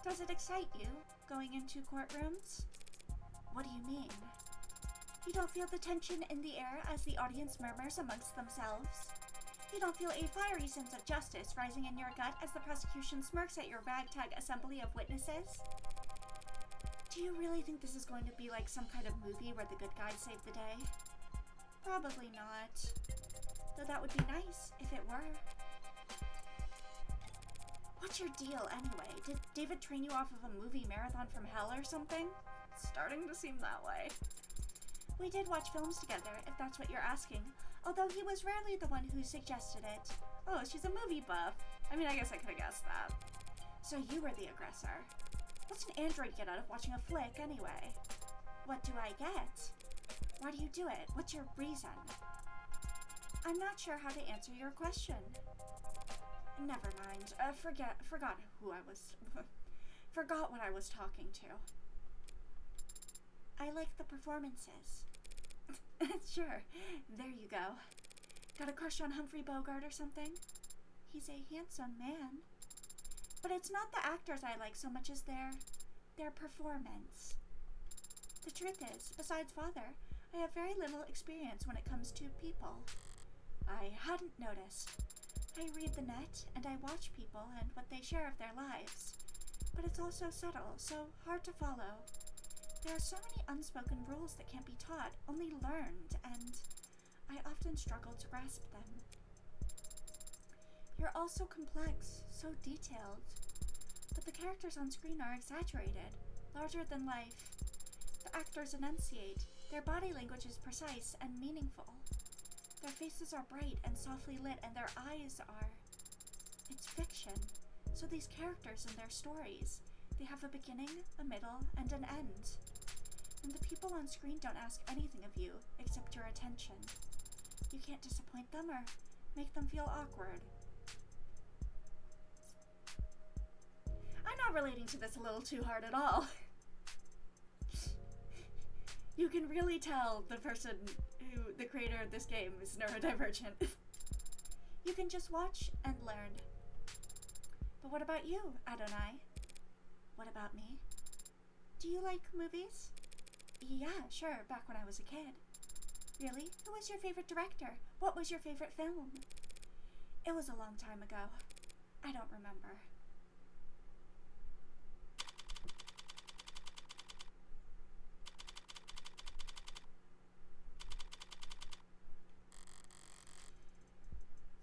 Does it excite you, going into courtrooms? What do you mean? You don't feel the tension in the air as the audience murmurs amongst themselves? You don't feel a fiery sense of justice rising in your gut as the prosecution smirks at your ragtag assembly of witnesses? Do you really think this is going to be like some kind of movie where the good guys save the day? Probably not. Though that would be nice if it were. What's your deal anyway? Did David train you off of a movie marathon from hell or something? It's starting to seem that way. We did watch films together, if that's what you're asking, although he was rarely the one who suggested it. Oh, she's a movie buff. I mean, I guess I could have guessed that. So you were the aggressor. What's an android get out of watching a flick anyway? What do I get? Why do you do it? What's your reason? I'm not sure how to answer your question. Never mind. Forgot what I was talking to. I like the performances. Sure. There you go. Got a crush on Humphrey Bogart or something? He's a handsome man. But it's not the actors I like so much as their performance. The truth is, besides Father, I have very little experience when it comes to people. I hadn't noticed. I read the net, and I watch people and what they share of their lives. But it's also subtle, so hard to follow. There are so many unspoken rules that can't be taught, only learned, and I often struggle to grasp them. You're all so complex, so detailed. But the characters on screen are exaggerated, larger than life. The actors enunciate, their body language is precise and meaningful. Their faces are bright and softly lit, and their eyes are... It's fiction. So these characters and their stories, they have a beginning, a middle, and an end. And the people on screen don't ask anything of you, except your attention. You can't disappoint them or make them feel awkward. I'm not relating to this a little too hard at all. You can really tell the creator of this game is neurodivergent. You can just watch and learn. But what about you, Adonai? What about me? Do you like movies? Yeah, sure, back when I was a kid. Really? Who was your favorite director? What was your favorite film? It was a long time ago. I don't remember.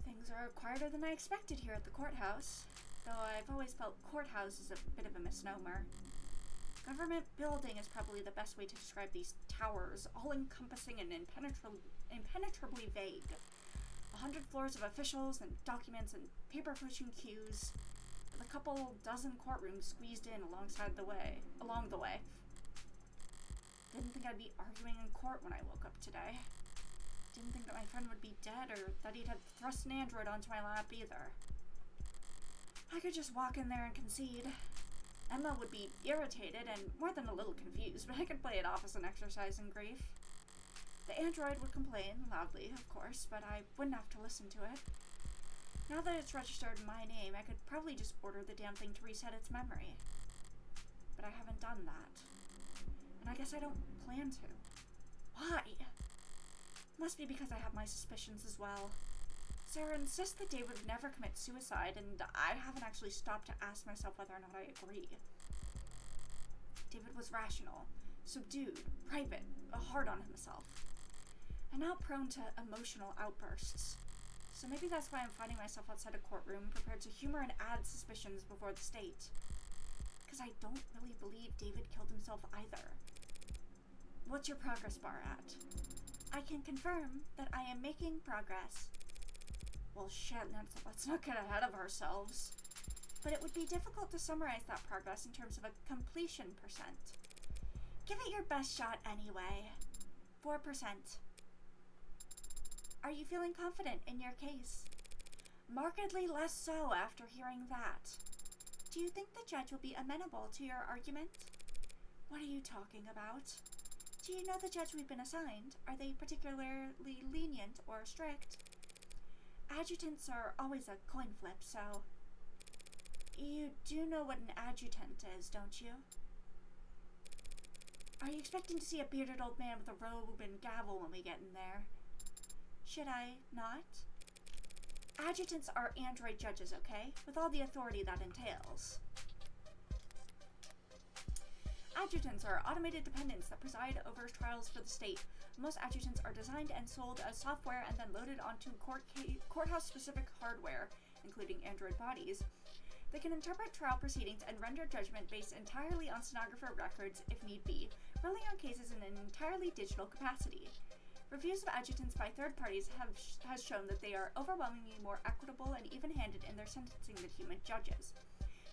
Things are quieter than I expected here at the courthouse, though I've always felt courthouse is a bit of a misnomer. Government building is probably the best way to describe these towers, all-encompassing and impenetrably vague. 100 floors of officials and documents and paper-pushing queues, with a couple dozen courtrooms squeezed in along the way. Didn't think I'd be arguing in court when I woke up today. Didn't think that my friend would be dead or that he'd have thrust an android onto my lap either. I could just walk in there and concede. Emma would be irritated and more than a little confused, but I could play it off as an exercise in grief. The android would complain, loudly, of course, but I wouldn't have to listen to it. Now that it's registered in my name, I could probably just order the damn thing to reset its memory. But I haven't done that. And I guess I don't plan to. Why? Must be because I have my suspicions as well. Sarah insists that David would never commit suicide, and I haven't actually stopped to ask myself whether or not I agree. David was rational, subdued, private, hard on himself, and not prone to emotional outbursts. So maybe that's why I'm finding myself outside a courtroom, prepared to humor and add suspicions before the state. Because I don't really believe David killed himself either. What's your progress bar at? I can confirm that I am making progress. Well, shit, let's not get ahead of ourselves. But it would be difficult to summarize that progress in terms of a completion percent. Give it your best shot anyway. 4%. Are you feeling confident in your case? Markedly less so after hearing that. Do you think the judge will be amenable to your argument? What are you talking about? Do you know the judge we've been assigned? Are they particularly lenient or strict? Adjutants are always a coin flip, so... You do know what an adjutant is, don't you? Are you expecting to see a bearded old man with a robe and gavel when we get in there? Should I not? Adjutants are android judges, okay? With all the authority that entails. Adjutants are automated dependents that preside over trials for the state. Most adjutants are designed and sold as software and then loaded onto courthouse-specific hardware, including android bodies. They can interpret trial proceedings and render judgment based entirely on stenographer records if need be, ruling on cases in an entirely digital capacity. Reviews of adjutants by third parties has shown that they are overwhelmingly more equitable and even-handed in their sentencing than human judges.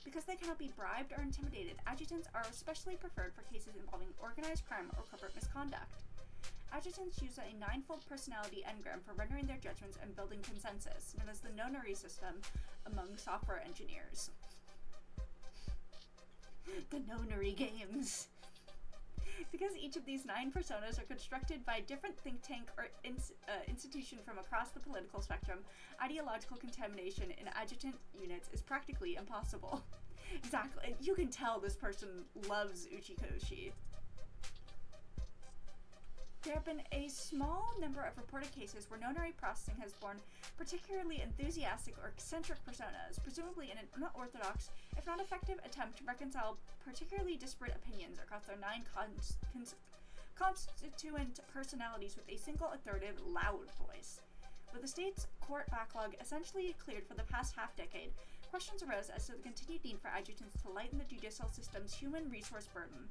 Because they cannot be bribed or intimidated, adjutants are especially preferred for cases involving organized crime or corporate misconduct. Adjutants use a 9-fold personality engram for rendering their judgments and building consensus, known as the nonary system among software engineers. The nonary games. Because each of these 9 personas are constructed by a different think tank or institution from across the political spectrum, ideological contamination in adjutant units is practically impossible. Exactly. You can tell this person loves Uchikoshi. There have been a small number of reported cases where nonary processing has borne particularly enthusiastic or eccentric personas, presumably in an unorthodox, if not effective, attempt to reconcile particularly disparate opinions across their 9 constituent personalities with a single authoritative, loud voice. With the state's court backlog essentially cleared for the past half-decade, questions arose as to the continued need for adjutants to lighten the judicial system's human resource burden.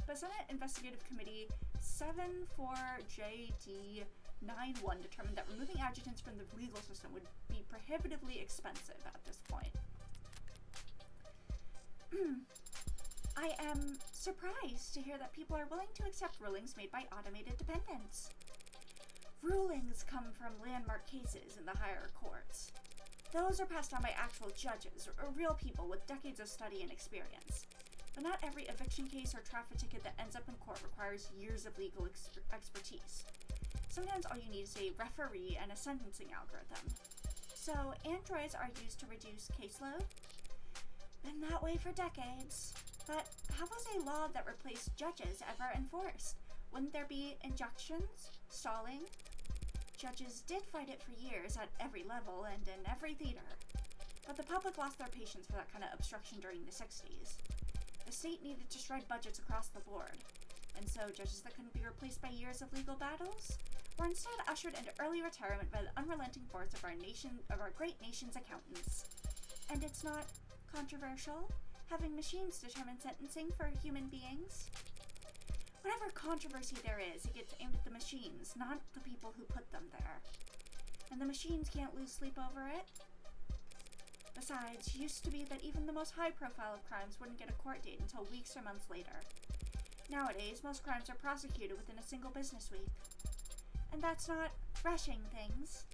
But Senate Investigative Committee 74JD91 determined that removing adjutants from the legal system would be prohibitively expensive at this point. I am surprised to hear that people are willing to accept rulings made by automated dependents. Rulings come from landmark cases in the higher courts. Those are passed on by actual judges, or real people with decades of study and experience. But not every eviction case or traffic ticket that ends up in court requires years of legal expertise. Sometimes all you need is a referee and a sentencing algorithm. So, androids are used to reduce caseload. Been that way for decades. But how was a law that replaced judges ever enforced? Wouldn't there be injunctions? Stalling? Judges did fight it for years at every level and in every theater. But the public lost their patience for that kind of obstruction during the 60s. The state needed to shred budgets across the board, and so judges that couldn't be replaced by years of legal battles were instead ushered into early retirement by the unrelenting force of our great nation's accountants. And it's not controversial, having machines determine sentencing for human beings. Whatever controversy there is, it gets aimed at the machines, not the people who put them there. And the machines can't lose sleep over it. Besides, used to be that even the most high profile of crimes wouldn't get a court date until weeks or months later. Nowadays, most crimes are prosecuted within a single business week. And that's not rushing things.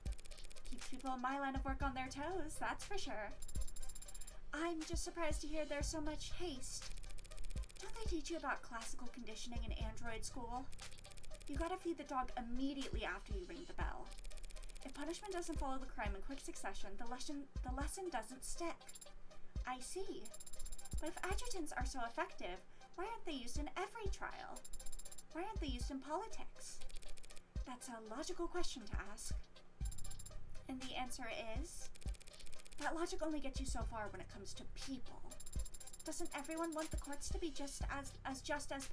Keeps people in my line of work on their toes, that's for sure. I'm just surprised to hear there's so much haste. Don't they teach you about classical conditioning in android school? You gotta feed the dog immediately after you ring the bell. If punishment doesn't follow the crime in quick succession, the lesson doesn't stick. I see. But if adjutants are so effective, why aren't they used in every trial? Why aren't they used in politics? That's a logical question to ask. And the answer is, that logic only gets you so far when it comes to people. Doesn't everyone want the courts to be just as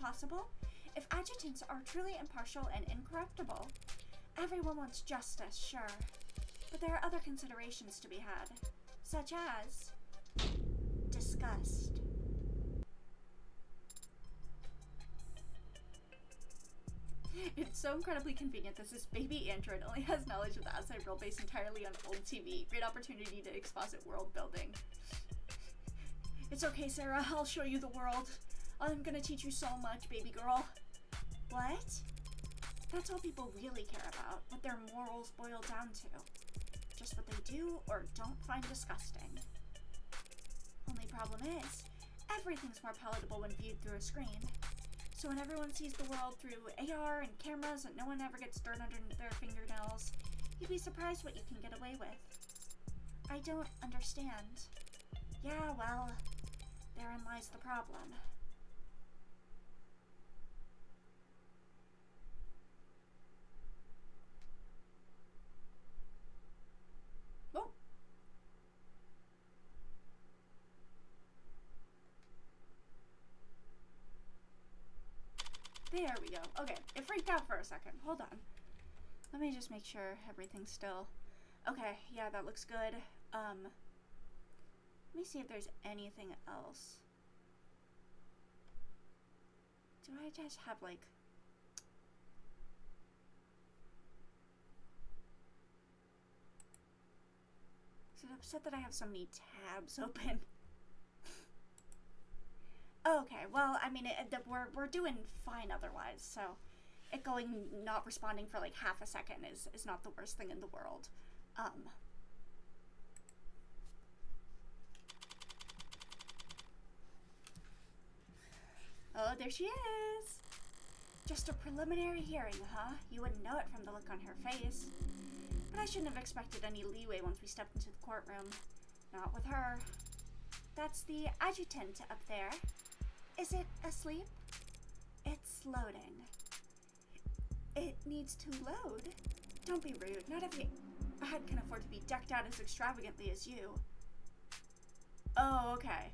possible? If adjutants are truly impartial and incorruptible, everyone wants justice, sure. But there are other considerations to be had, such as disgust. It's so incredibly convenient that this baby android only has knowledge of the outside world based entirely on old TV. Great opportunity to exposit world building. It's okay, Sarah. I'll show you the world. I'm gonna teach you so much, baby girl. What? That's all people really care about, what their morals boil down to. Just what they do or don't find disgusting. Only problem is, everything's more palatable when viewed through a screen. So when everyone sees the world through AR and cameras and no one ever gets dirt under their fingernails, you'd be surprised what you can get away with. I don't understand. Yeah, well, therein lies the problem. Oh. There we go. Okay, it freaked out for a second. Hold on. Let me just make sure everything's still... Okay, yeah, that looks good. Let me see if there's anything else. Do I just have, like... Is it upset that I have so many tabs open? Okay, well, I mean, we're doing fine otherwise, so it not responding for like half a second is not the worst thing in the world. Oh, there she is! Just a preliminary hearing, huh? You wouldn't know it from the look on her face. But I shouldn't have expected any leeway once we stepped into the courtroom. Not with her. That's the adjutant up there. Is it asleep? It's loading. It needs to load? Don't be rude. Not every ad can afford to be decked out as extravagantly as you. Oh, okay.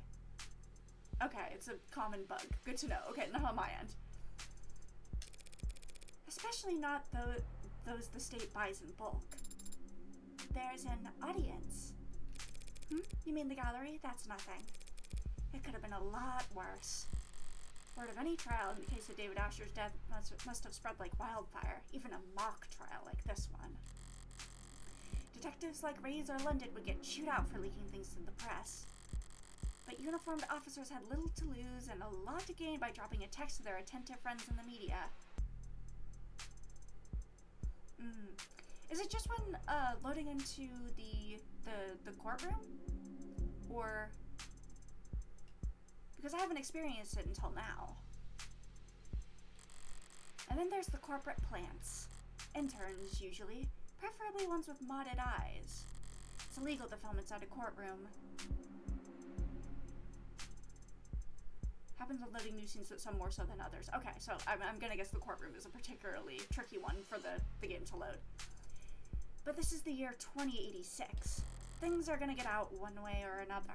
Okay, it's a common bug. Good to know. Okay, not on my end. Especially not those the state buys in bulk. There's an audience. You mean the gallery? That's nothing. It could have been a lot worse. Word of any trial in the case of David Asher's death must have spread like wildfire, even a mock trial like this one. Detectives like Ray's or London would get chewed out for leaking things to the press. But uniformed officers had little to lose and a lot to gain by dropping a text to their attentive friends in the media. Is it just when loading into the courtroom? Or... because I haven't experienced it until now. And then there's the corporate plants. Interns, usually. Preferably ones with modded eyes. It's illegal to film inside a courtroom. Happens with loading new scenes, some more so than others. Okay, so I'm gonna guess the courtroom is a particularly tricky one for the game to load. But this is the year 2086. Things are gonna get out one way or another.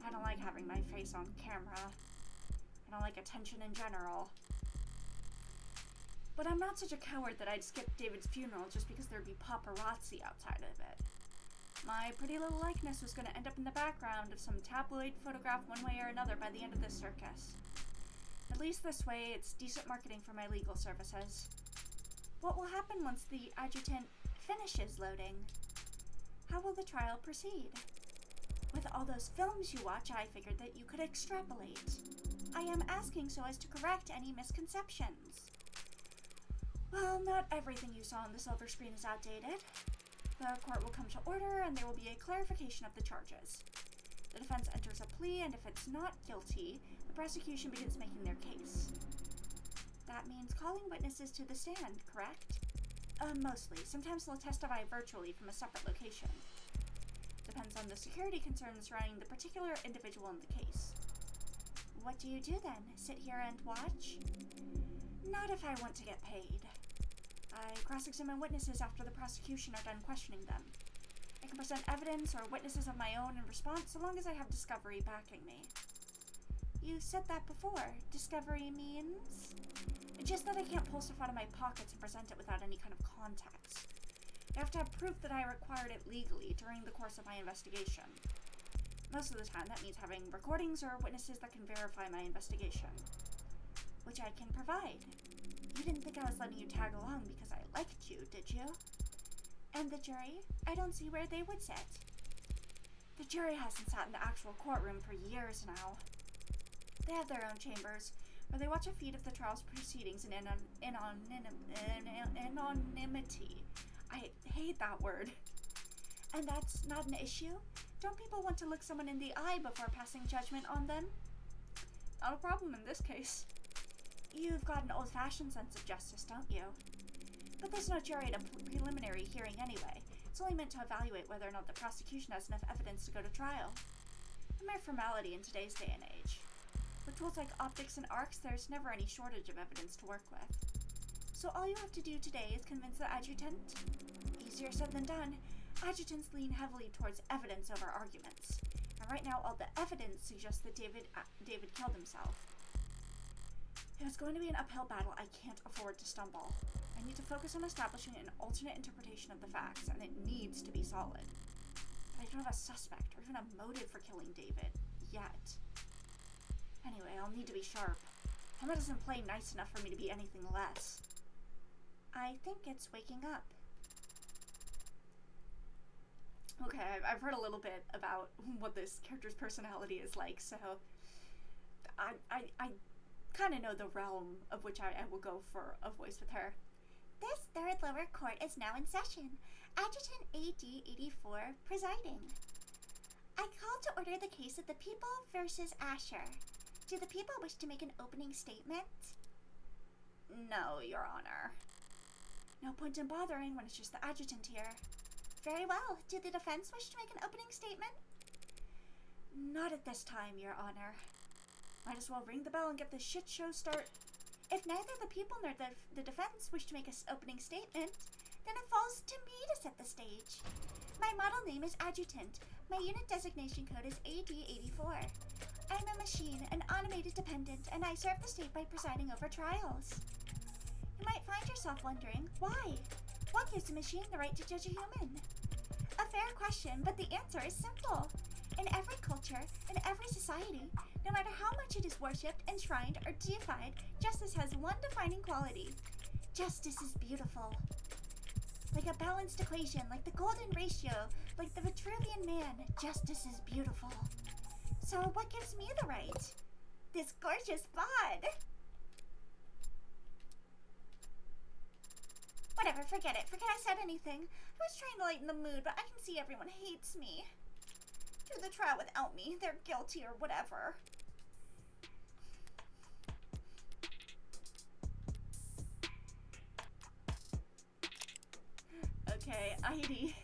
I don't like having my face on camera. I don't like attention in general. But I'm not such a coward that I'd skip David's funeral just because there'd be paparazzi outside of it. My pretty little likeness was going to end up in the background of some tabloid photograph one way or another by the end of this circus. At least this way, it's decent marketing for my legal services. What will happen once the adjutant finishes loading? How will the trial proceed? With all those films you watch, I figured that you could extrapolate. I am asking so as to correct any misconceptions. Well, not everything you saw on the silver screen is outdated. The court will come to order, and there will be a clarification of the charges. The defense enters a plea, and if it's not guilty, the prosecution begins making their case. That means calling witnesses to the stand, correct? Mostly. Sometimes they'll testify virtually from a separate location. Depends on the security concerns surrounding the particular individual in the case. What do you do then? Sit here and watch? Not if I want to get paid. I cross-examine witnesses after the prosecution are done questioning them. I can present evidence or witnesses of my own in response so long as I have discovery backing me. You said that before. Discovery means? Just that I can't pull stuff out of my pockets and present it without any kind of context. I have to have proof that I acquired it legally during the course of my investigation. Most of the time that means having recordings or witnesses that can verify my investigation. Which I can provide. You didn't think I was letting you tag along because I liked you, did you? And the jury? I don't see where they would sit. The jury hasn't sat in the actual courtroom for years now. They have their own chambers, where they watch a feed of the trial's proceedings in anonymity. I hate that word. And that's not an issue? Don't people want to look someone in the eye before passing judgment on them? Not a problem in this case. You've got an old-fashioned sense of justice, don't you? But there's no jury at a preliminary hearing anyway. It's only meant to evaluate whether or not the prosecution has enough evidence to go to trial. A mere formality in today's day and age. With tools like optics and arcs, there's never any shortage of evidence to work with. So all you have to do today is convince the adjutant? Easier said than done. Adjutants lean heavily towards evidence over arguments. And right now, all the evidence suggests that David killed himself. If it's going to be an uphill battle, I can't afford to stumble. I need to focus on establishing an alternate interpretation of the facts, and it needs to be solid. But I don't have a suspect or even a motive for killing David. Yet. Anyway, I'll need to be sharp. Emma doesn't play nice enough for me to be anything less. I think it's waking up. Okay, I've heard a little bit about what this character's personality is like, so I kind of know the realm of which I will go for a voice with her. This third lower court is now in session. Adjutant AD-84 presiding. I call to order the case of the people versus Asher. Do the people wish to make an opening statement? No, Your Honor. No point in bothering when it's just the adjutant here. Very well. Do the defense wish to make an opening statement? Not at this time, Your Honor. Might as well ring the bell and get this shit show start. If neither the people nor the defense wish to make an opening statement, then it falls to me to set the stage. My model name is Adjutant. My unit designation code is AD-84. I'm a machine, an automated dependent, and I serve the state by presiding over trials. You might find yourself wondering, why? What gives a machine the right to judge a human? A fair question, but the answer is simple. In every culture, in every society, no matter how much it is worshipped, enshrined, or deified, justice has one defining quality. Justice is beautiful. Like a balanced equation, like the golden ratio, like the Vitruvian man, justice is beautiful. So what gives me the right? This gorgeous bod. Whatever, forget it. Forget I said anything. I was trying to lighten the mood, but I can see everyone hates me. Do the trial without me. They're guilty or whatever. Okay, ID.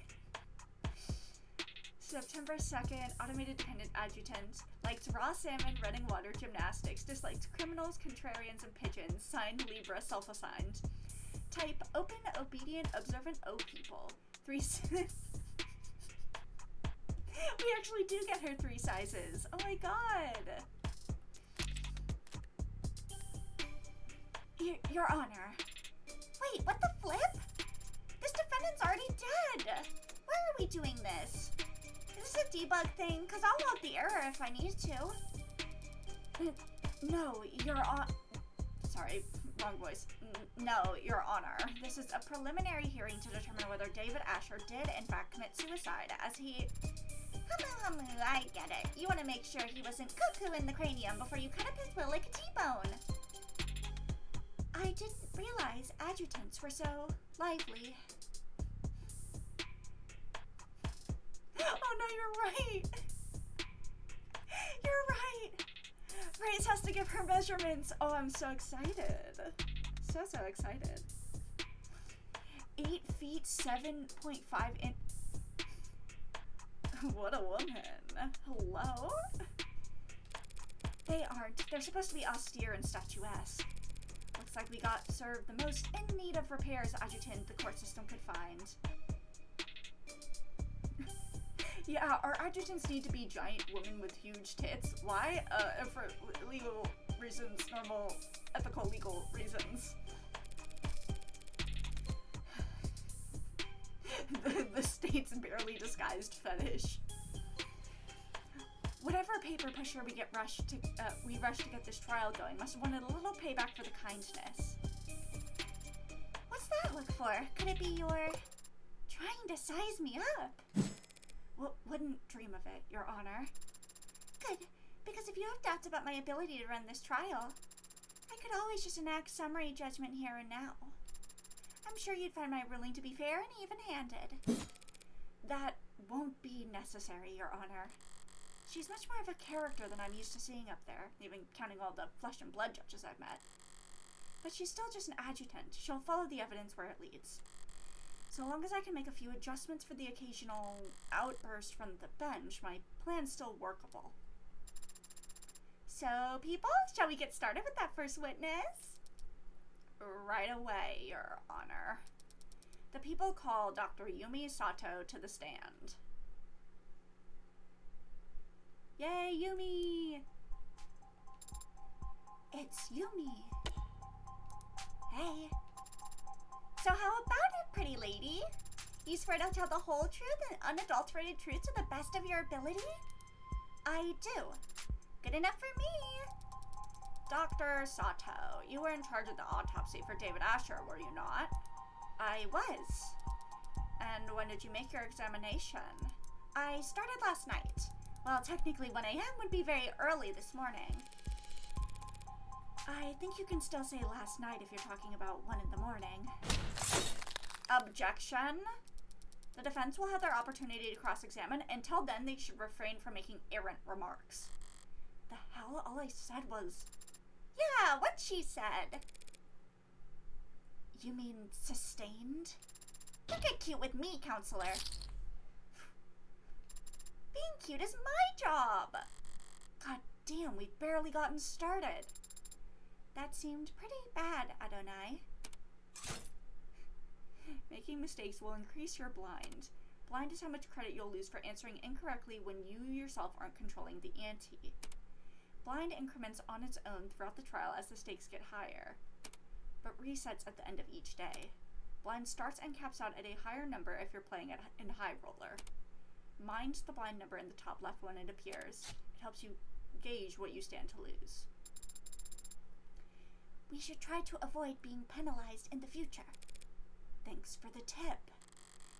September 2nd, automated dependent adjutant. Likes raw salmon, running water, gymnastics. Dislikes criminals, contrarians, and pigeons. Signed, Libra, self-assigned. Type, open, obedient, observant O people. 3 We actually do get her 3 sizes. Oh my god. Your Honor. Wait, what the flip? This defendant's already dead. Why are we doing this? Is this a debug thing? Because I'll log the error if I need to. No, sorry, wrong voice. No, Your Honor. This is a preliminary hearing to determine whether David Asher did in fact commit suicide, as he... I get it. You want to make sure he wasn't cuckoo in the cranium before you cut up his will like a T-bone. I didn't realize adjutants were so lively. Oh no, you're right! You're right! Grace has to give her measurements. Oh, I'm so excited. So excited. 8 feet, 7.5 inch. What a woman. Hello? They aren't. They're supposed to be austere and statuesque. Looks like we got served the most in need of repairs adjutant the court system could find. Yeah, our adjutants need to be giant women with huge tits. Why? For legal reasons, normal, ethical, legal reasons. the state's barely disguised fetish. Whatever paper pusher we rush to get this trial going must have wanted a little payback for the kindness. What's that look for? Could it be your trying to size me up? Wouldn't dream of it, Your Honor. Good, because if you have doubts about my ability to run this trial, I could always just enact summary judgment here and now. I'm sure you'd find my ruling to be fair and even-handed. That won't be necessary, Your Honor. She's much more of a character than I'm used to seeing up there, even counting all the flesh and blood judges I've met. But she's still just an adjutant. She'll follow the evidence where it leads. So long as I can make a few adjustments for the occasional outburst from the bench, my plan's still workable. So, people, shall we get started with that first witness? Right away, Your Honor. The people call Dr. Yumi Sato to the stand. Yay, Yumi! It's Yumi. Hey. So how about it, pretty lady? You swear to tell the whole truth and unadulterated truth to the best of your ability? I do. Good enough for me. Dr. Sato, you were in charge of the autopsy for David Asher, were you not? I was. And when did you make your examination? I started last night. Well, technically 1 a.m. would be very early this morning. I think you can still say last night if you're talking about 1 in the morning. Objection. The defense will have their opportunity to cross-examine. Until then, they should refrain from making errant remarks. The hell? All I said was... Yeah, what she said. You mean sustained? Don't get cute with me, counselor. Being cute is my job. God damn, we've barely gotten started. That seemed pretty bad, Adonai. Making mistakes will increase your blind. Blind is how much credit you'll lose for answering incorrectly when you yourself aren't controlling the ante. Blind increments on its own throughout the trial as the stakes get higher, but resets at the end of each day. Blind starts and caps out at a higher number if you're playing in High Roller. Mind the blind number in the top left when it appears. It helps you gauge what you stand to lose. We should try to avoid being penalized in the future. Thanks for the tip.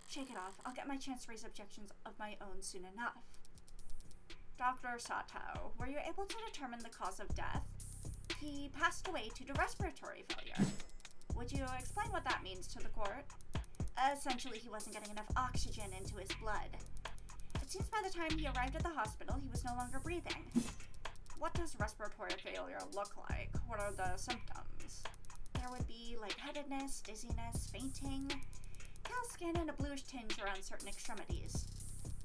Shake it off. I'll get my chance to raise objections of my own soon enough. Dr. Sato, were you able to determine the cause of death? He passed away due to respiratory failure. Would you explain what that means to the court? Essentially, he wasn't getting enough oxygen into his blood. It seems by the time he arrived at the hospital, he was no longer breathing. What does respiratory failure look like? What are the symptoms? There would be lightheadedness, dizziness, fainting. pale skin and a bluish tinge around certain extremities.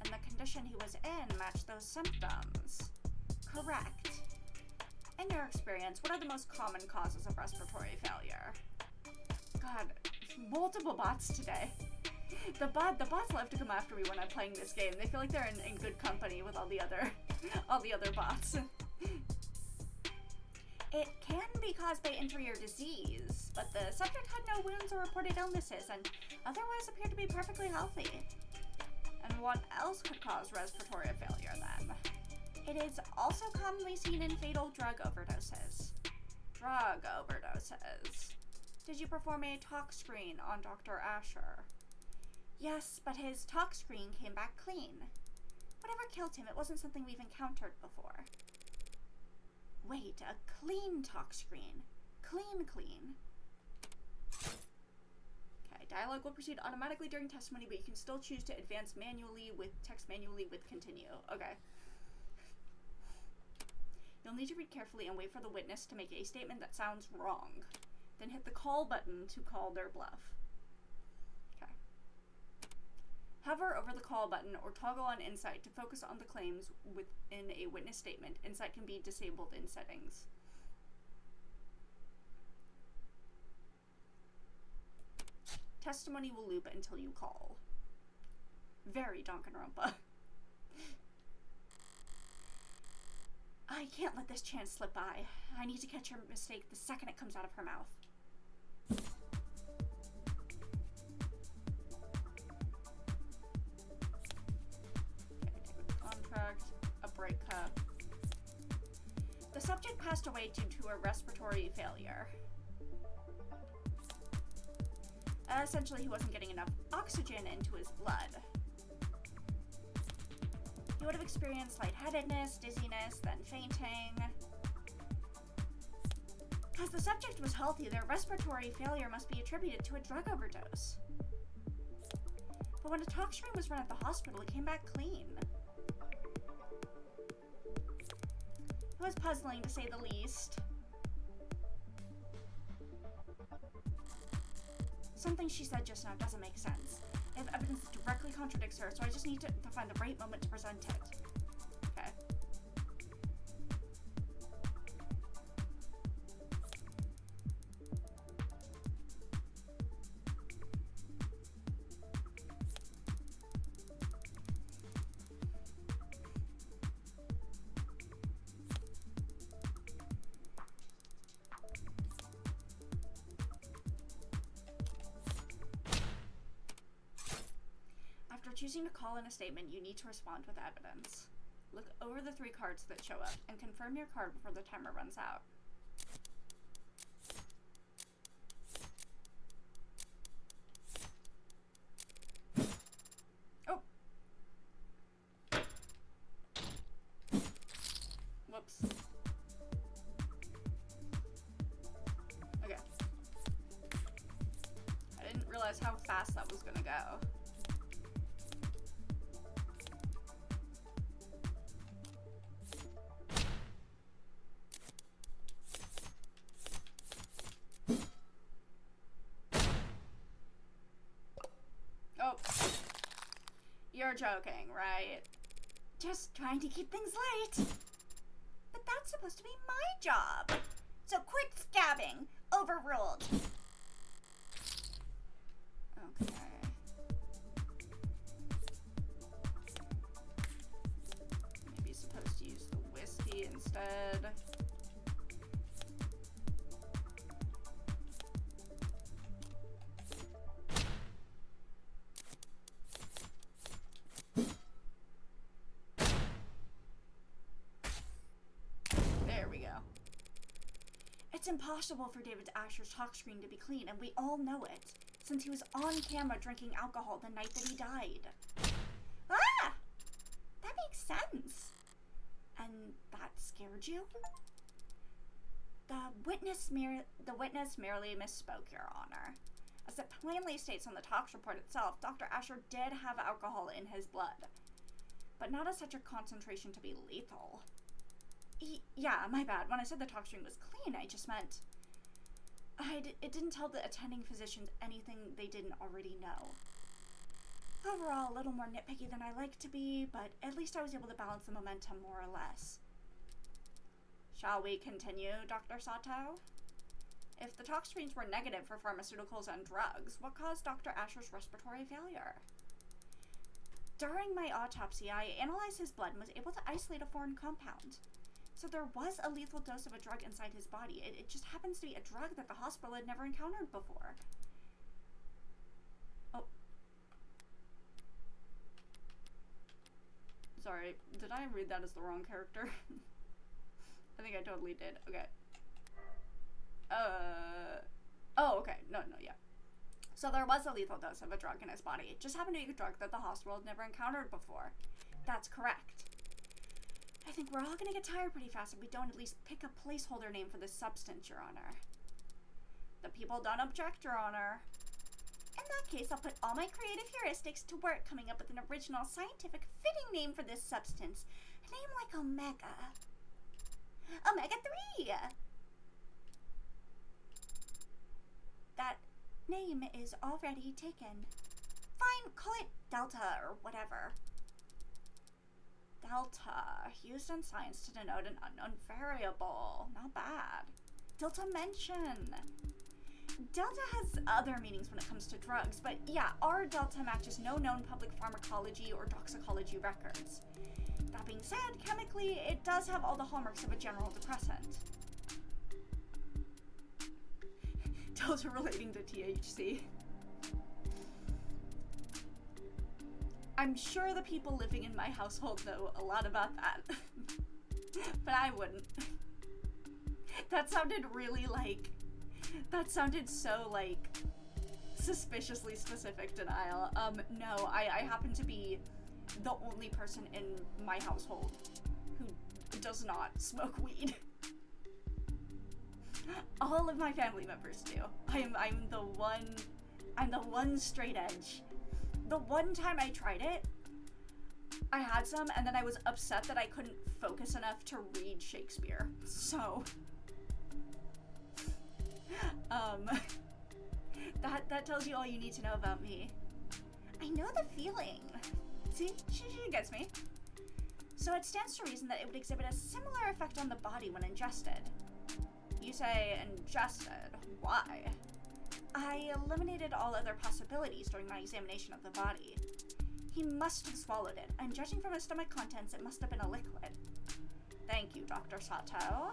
And the condition he was in matched those symptoms. Correct. In your experience, what are the most common causes of respiratory failure? God, multiple bots today. The bots love to come after me when I'm playing this game. They feel like they're in good company with all the other bots. It can be caused by injury or disease, but the subject had no wounds or reported illnesses and otherwise appeared to be perfectly healthy. And what else could cause respiratory failure then? It is also commonly seen in fatal drug overdoses. Drug overdoses. Did you perform a tox screen on Dr. Asher? Yes, but his tox screen came back clean. Whatever killed him, it wasn't something we've encountered before. Wait, a clean tox screen. Clean. Okay, dialogue will proceed automatically during testimony, but you can still choose to advance text manually with continue. Okay. You'll need to read carefully and wait for the witness to make a statement that sounds wrong. Then hit the call button to call their bluff. Okay. Hover over the call button or toggle on Insight to focus on the claims within a witness statement. Insight can be disabled in settings. Testimony will loop until you call. Very Danganronpa. I can't let this chance slip by. I need to catch her mistake the second it comes out of her mouth. Contract, a break cup. The subject passed away due to a respiratory failure. Essentially, he wasn't getting enough oxygen into his blood. He would have experienced lightheadedness, dizziness, then fainting. As the subject was healthy, their respiratory failure must be attributed to a drug overdose. But when a tox screen was run at the hospital, it came back clean. It was puzzling, to say the least. Something she said just now doesn't make sense. I have evidence that directly contradicts her, so I just need to find the right moment to present it. Okay. Choosing to call in a statement, you need to respond with evidence. Look over the 3 cards that show up and confirm your card before the timer runs out. Oh! Whoops. Okay. I didn't realize how fast that was gonna go. You're joking, right? Just trying to keep things light. But that's supposed to be my job. So quit scabbing. Overruled. Okay. Maybe supposed to use the whiskey instead. It's impossible for David Asher's tox screen to be clean, and we all know it, since he was on camera drinking alcohol the night that he died. Ah! That makes sense. And that scared you? The witness merely misspoke, Your Honor. As it plainly states on the tox report itself, Dr. Asher did have alcohol in his blood, but not at such a concentration to be lethal. Yeah, my bad. When I said the tox screen was clean, I just meant It didn't tell the attending physicians anything they didn't already know. Overall, a little more nitpicky than I like to be, but at least I was able to balance the momentum more or less. Shall we continue, Dr. Sato? If the tox screens were negative for pharmaceuticals and drugs, what caused Dr. Asher's respiratory failure? During my autopsy, I analyzed his blood and was able to isolate a foreign compound. So there was a lethal dose of a drug inside his body. It just happens to be a drug that the hospital had never encountered before. Oh. Sorry, did I read that as the wrong character? I think I totally did. Okay. Oh, okay. No, yeah. So there was a lethal dose of a drug in his body. It just happened to be a drug that the hospital had never encountered before. That's correct. I think we're all gonna get tired pretty fast if we don't at least pick a placeholder name for this substance, Your Honor. The people don't object, Your Honor. In that case, I'll put all my creative heuristics to work coming up with an original scientific fitting name for this substance. A name like Omega. Omega-3! That name is already taken. Fine, call it Delta or whatever. Delta, used in science to denote an unknown variable. Not bad. Delta mention. Delta has other meanings when it comes to drugs, but yeah, our Delta matches no known public pharmacology or toxicology records. That being said, chemically, it does have all the hallmarks of a general depressant. Delta relating to THC. I'm sure the people living in my household know a lot about that. But I wouldn't. That sounded so, suspiciously specific denial. No, I happen to be the only person in my household who does not smoke weed. All of my family members do. I'm the one straight edge. The one time I tried it, I had some, and then I was upset that I couldn't focus enough to read Shakespeare. So, that tells you all you need to know about me. I know the feeling. See, she gets me. So it stands to reason that it would exhibit a similar effect on the body when ingested. You say ingested. Why? I eliminated all other possibilities during my examination of the body. He must have swallowed it, and judging from his stomach contents, it must have been a liquid. Thank you, Dr. Sato.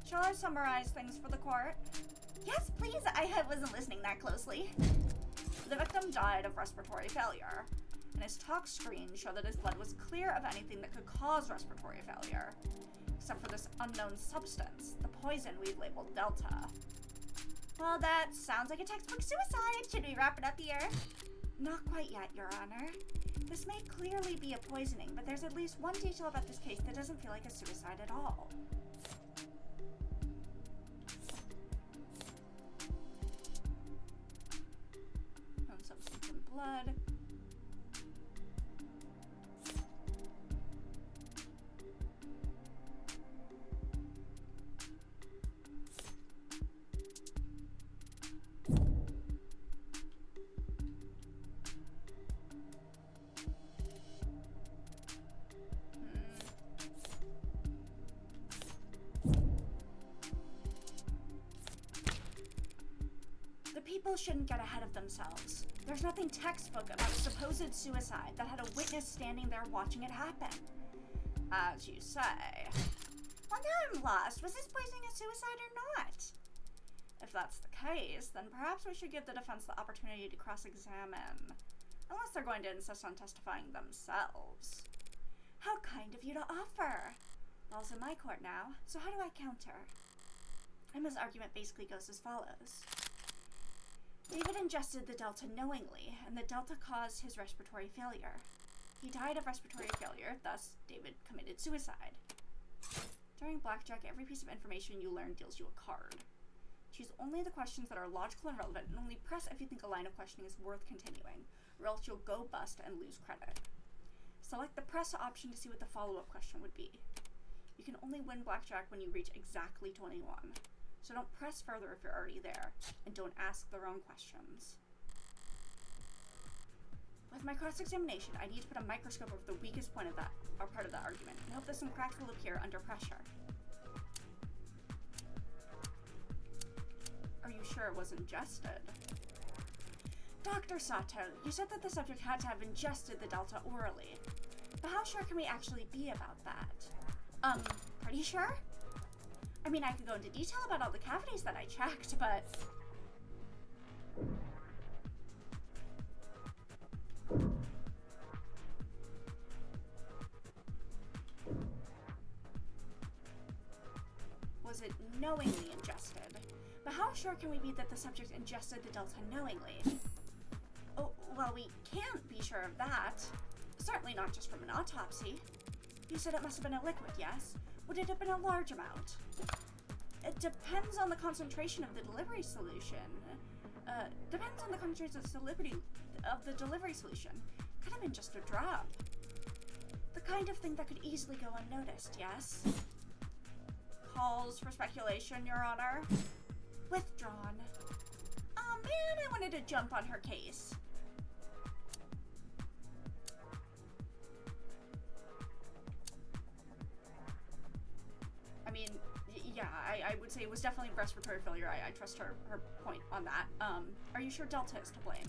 Shall I summarize things for the court? Yes, please. I wasn't listening that closely. The victim died of respiratory failure, and his tox screens show that his blood was clear of anything that could cause respiratory failure, except for this unknown substance, the poison we've labeled Delta. Well, that sounds like a textbook suicide. Should we wrap it up here? Not quite yet, Your Honor. This may clearly be a poisoning, but there's at least one detail about this case that doesn't feel like a suicide at all. Known substance in blood. People shouldn't get ahead of themselves. There's nothing textbook about a supposed suicide that had a witness standing there watching it happen. As you say. Well, now I'm lost. Was this poisoning a suicide or not? If that's the case, then perhaps we should give the defense the opportunity to cross-examine. Unless they're going to insist on testifying themselves. How kind of you to offer. Ball's in my court now, so how do I counter? Emma's argument basically goes as follows. David ingested the Delta knowingly, and the Delta caused his respiratory failure. He died of respiratory failure, thus David committed suicide. During blackjack, every piece of information you learn deals you a card. Choose only the questions that are logical and relevant, and only press if you think a line of questioning is worth continuing, or else you'll go bust and lose credit. Select the press option to see what the follow-up question would be. You can only win blackjack when you reach exactly 21. So don't press further if you're already there, and don't ask the wrong questions. With my cross-examination, I need to put a microscope over the weakest point of that, or part of that argument, and hope that some cracks will appear under pressure. Are you sure it was ingested? Dr. Sato, you said that the subject had to have ingested the delta orally. But how sure can we actually be about that? Pretty sure? I mean, I could go into detail about all the cavities that I checked, but... Was it knowingly ingested? But how sure can we be that the subject ingested the delta knowingly? Oh, well, we can't be sure of that. Certainly not just from an autopsy. You said it must have been a liquid, yes? Would it have been a large amount? It depends on the concentration of the delivery solution. Depends on the concentration of the delivery solution. Could have been just a drop. The kind of thing that could easily go unnoticed, yes? Calls for speculation, Your Honor. Withdrawn. Oh man, I wanted to jump on her case. I mean, yeah, I would say it was definitely respiratory failure. I trust her point on that. Are you sure Delta is to blame?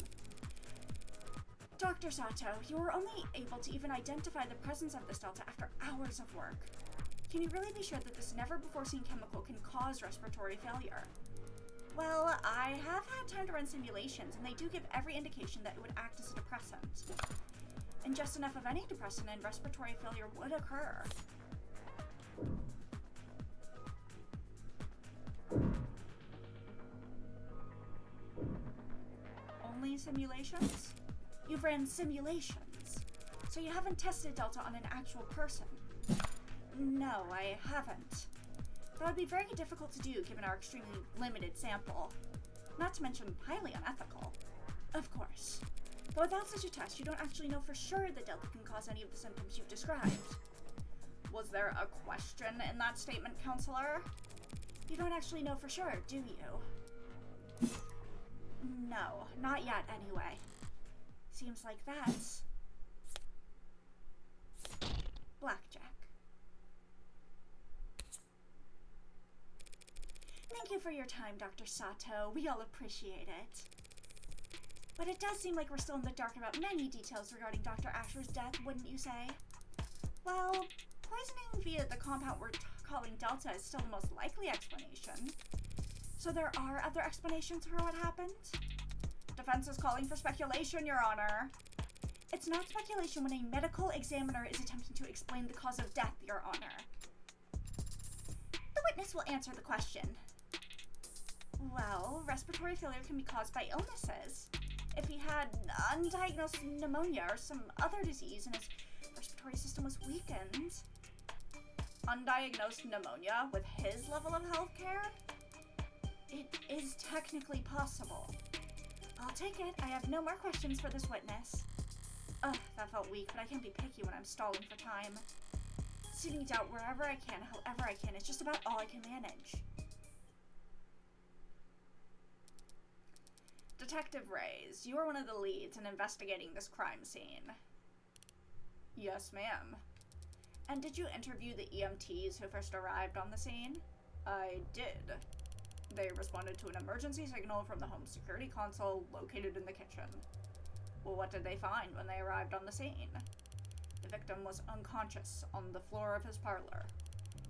Dr. Sato, you were only able to even identify the presence of this delta after hours of work. Can you really be sure that this never-before-seen chemical can cause respiratory failure? Well, I have had time to run simulations, and they do give every indication that it would act as a depressant. And just enough of any depressant and respiratory failure would occur. Only simulations? You've ran simulations, so you haven't tested Delta on an actual person. No, I haven't. That would be very difficult to do given our extremely limited sample. Not to mention highly unethical. Of course. But without such a test, you don't actually know for sure that Delta can cause any of the symptoms you've described. Was there a question in that statement, Counselor? You don't actually know for sure, do you? No, not yet anyway. Seems like that's... blackjack. Thank you for your time, Dr. Sato. We all appreciate it. But it does seem like we're still in the dark about many details regarding Dr. Asher's death, wouldn't you say? Well, poisoning via the compound we're calling Delta is still the most likely explanation. So there are other explanations for what happened? Defense is calling for speculation, Your Honor. It's not speculation when a medical examiner is attempting to explain the cause of death, Your Honor. The witness will answer the question. Well, respiratory failure can be caused by illnesses. If he had undiagnosed pneumonia or some other disease and his respiratory system was weakened. Undiagnosed pneumonia with his level of health care? It is technically possible. I'll take it. I have no more questions for this witness. Ugh, that felt weak, but I can't be picky when I'm stalling for time. Seeding doubt wherever I can, however I can, is just about all I can manage. Detective Reyes, you are one of the leads in investigating this crime scene. Yes, ma'am. And did you interview the EMTs who first arrived on the scene? I did. They responded to an emergency signal from the home security console located in the kitchen. Well, what did they find when they arrived on the scene? The victim was unconscious on the floor of his parlor.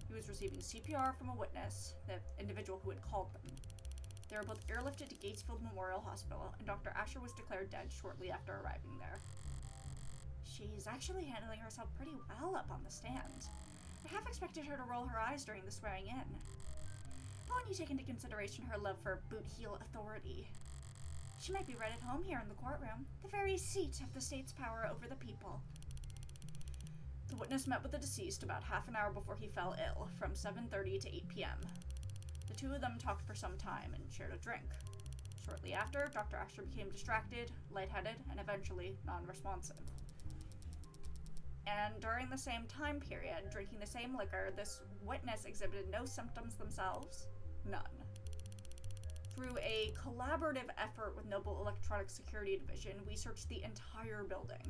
He was receiving CPR from a witness, the individual who had called them. They were both airlifted to Gatesfield Memorial Hospital, and Dr. Asher was declared dead shortly after arriving there. She's actually handling herself pretty well up on the stand. I half expected her to roll her eyes during the swearing in. But when you take into consideration her love for boot-heel authority, she might be right at home here in the courtroom, the very seat of the state's power over the people. The witness met with the deceased about half an hour before he fell ill, from 7:30 to 8 p.m. The two of them talked for some time and shared a drink. Shortly after, Dr. Asher became distracted, lightheaded, and eventually non-responsive. And during the same time period, drinking the same liquor, this witness exhibited no symptoms themselves. None. Through a collaborative effort with Noble Electronic Security Division, we searched the entire building,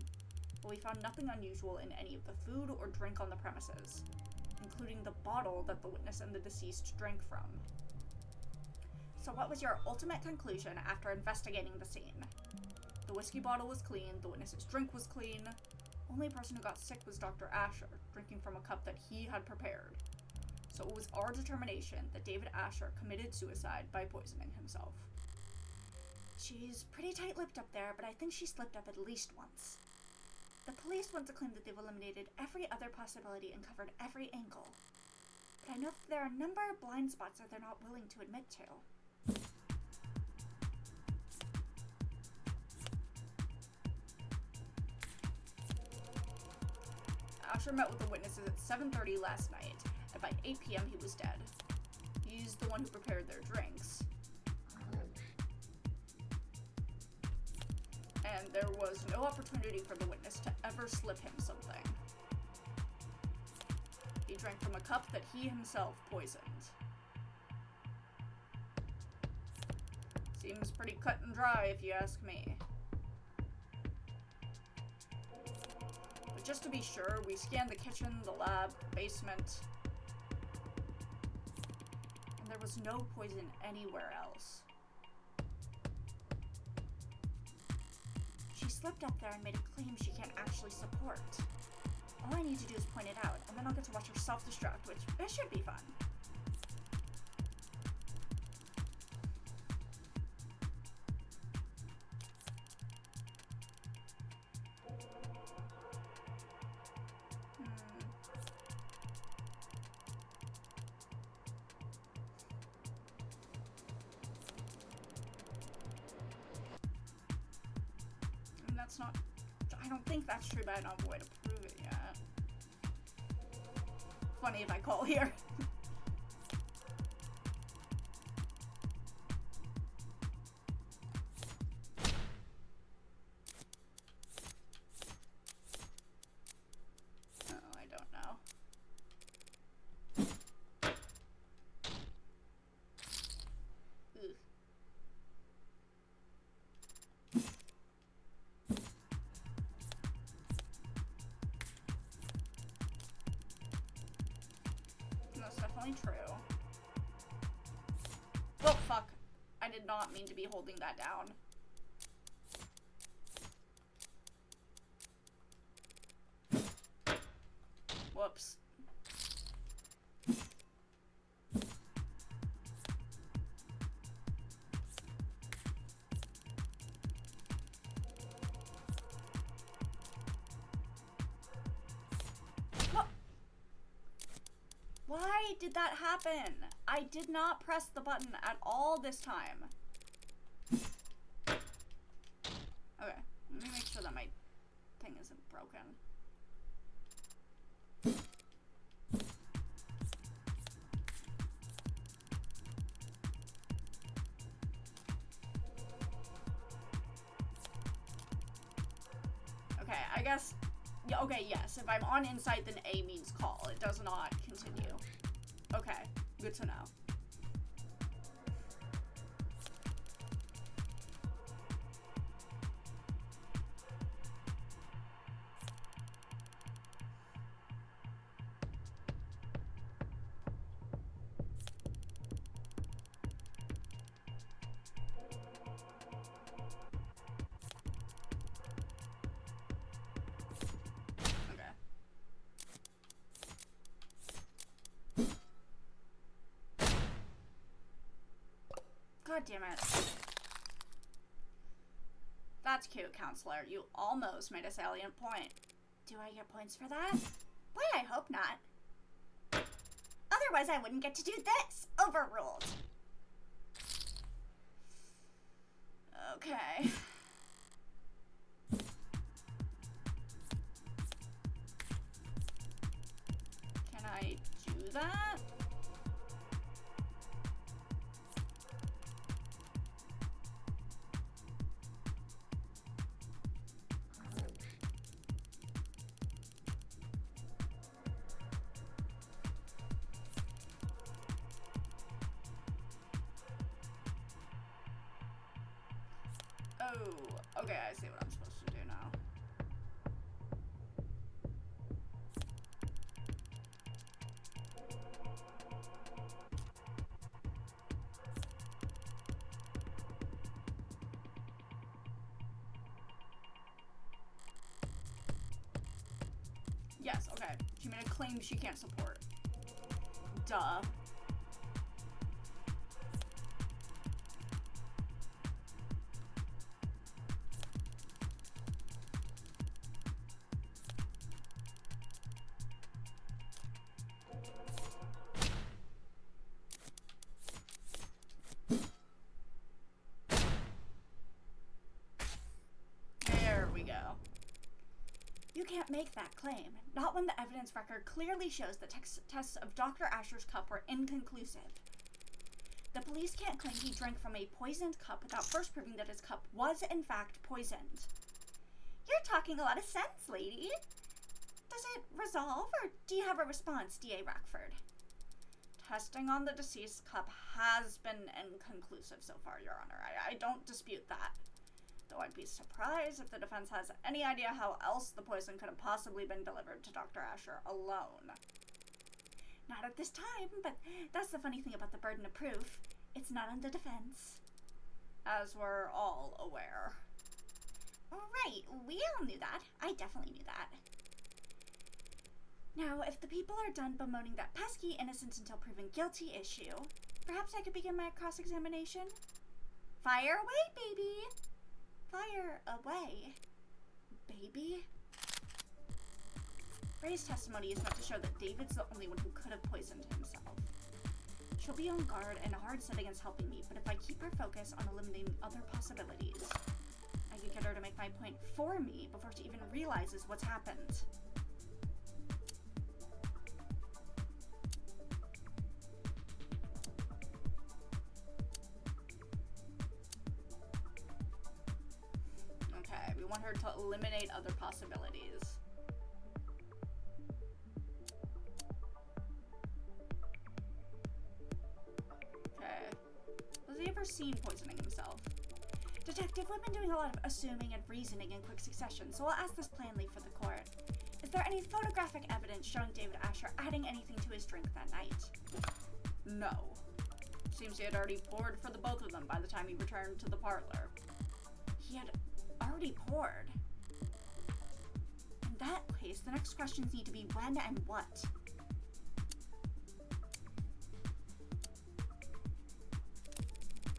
but we found nothing unusual in any of the food or drink on the premises, including the bottle that the witness and the deceased drank from. So what was your ultimate conclusion after investigating the scene? The whiskey bottle was clean, the witness's drink was clean. Only person who got sick was Dr. Asher, drinking from a cup that he had prepared. So it was our determination that David Asher committed suicide by poisoning himself. She's pretty tight-lipped up there, but I think she slipped up at least once. The police want to claim that they've eliminated every other possibility and covered every angle. But I know that there are a number of blind spots that they're not willing to admit to. Asher met with the witnesses at 7:30 last night, and by 8 p.m. he was dead. He's the one who prepared their drinks. And there was no opportunity for the witness to ever slip him something. He drank from a cup that he himself poisoned. Seems pretty cut and dry if you ask me. But just to be sure, we scanned the kitchen, the lab, the basement, and there was no poison anywhere else. She slipped up there and made a claim she can't actually support. All I need to do is point it out, and then I'll get to watch her self-destruct, which it should be fun. That's not... I don't think that's true, but I don't have a way to prove it yet. Funny if I call here. Oh, I don't know. Ugh. True. Oh, fuck. I did not mean to be holding that down. Whoops. Why did that happen? I did not press the button at all this time. Okay, let me make sure that my thing isn't broken. Okay, I guess... Okay, yes, if I'm on insight, then A means call. It does not continue. Okay, good to know. God damn it. That's cute, counselor. You almost made a salient point. Do I get points for that? Boy, I hope not. Otherwise, I wouldn't get to do this. Overruled. Okay. Can I do that? Oh, okay, I see what I'm supposed to do now. Yes, okay. She made a claim she can't support. Duh. There we go. You can't make that claim, not when the evidence record clearly shows that tests of Dr. Asher's cup were inconclusive. The police can't claim he drank from a poisoned cup without first proving that his cup was in fact poisoned. You're talking a lot of sense, lady. Does it resolve, or do you have a response, D.A. Rockford? Testing on the deceased cup has been inconclusive so far, Your Honor. I don't dispute that. Though I'd be surprised if the defense has any idea how else the poison could have possibly been delivered to Dr. Asher alone. Not at this time, but that's the funny thing about the burden of proof. It's not on the defense. As we're all aware. Right, we all knew that. I definitely knew that. Now, if the people are done bemoaning that pesky innocent until proven guilty issue, perhaps I could begin my cross-examination? Fire away, baby! Fire away, baby. Ray's testimony is not to show that David's the only one who could have poisoned himself. She'll be on guard and hard set against helping me, but if I keep her focus on eliminating other possibilities, I can get her to make my point for me before she even realizes what's happened. Okay, we want her to eliminate other possibilities. Okay. Was he ever seen poisoning himself? Detective, we've been doing a lot of assuming and reasoning in quick succession, so I'll ask this plainly for the court. Is there any photographic evidence showing David Asher adding anything to his drink that night? No. Seems he had already poured for the both of them by the time he returned to the parlor. He had already poured. In that case, the next questions need to be when and what.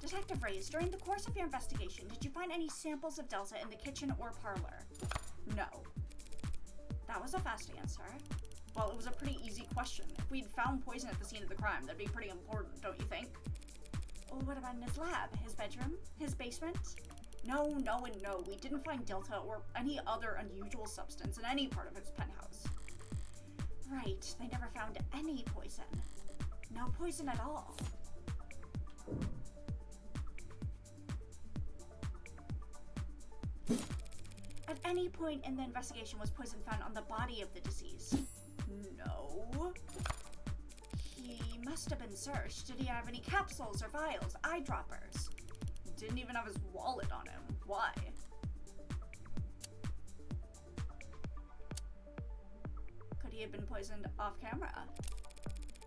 Detective Reyes, during the course of your investigation, did you find any samples of Delta in the kitchen or parlor? No. That was a fast answer. Well, it was a pretty easy question. If we'd found poison at the scene of the crime, that'd be pretty important, don't you think? Well, what about in his lab? His bedroom? His basement? No, no, and no. We didn't find Delta or any other unusual substance in any part of his penthouse. Right, they never found any poison. No poison at all. At any point in the investigation was poison found on the body of the deceased? No. He must have been searched. Did he have any capsules or vials, eyedroppers? Didn't even have his wallet on him. Why? Could he have been poisoned off camera?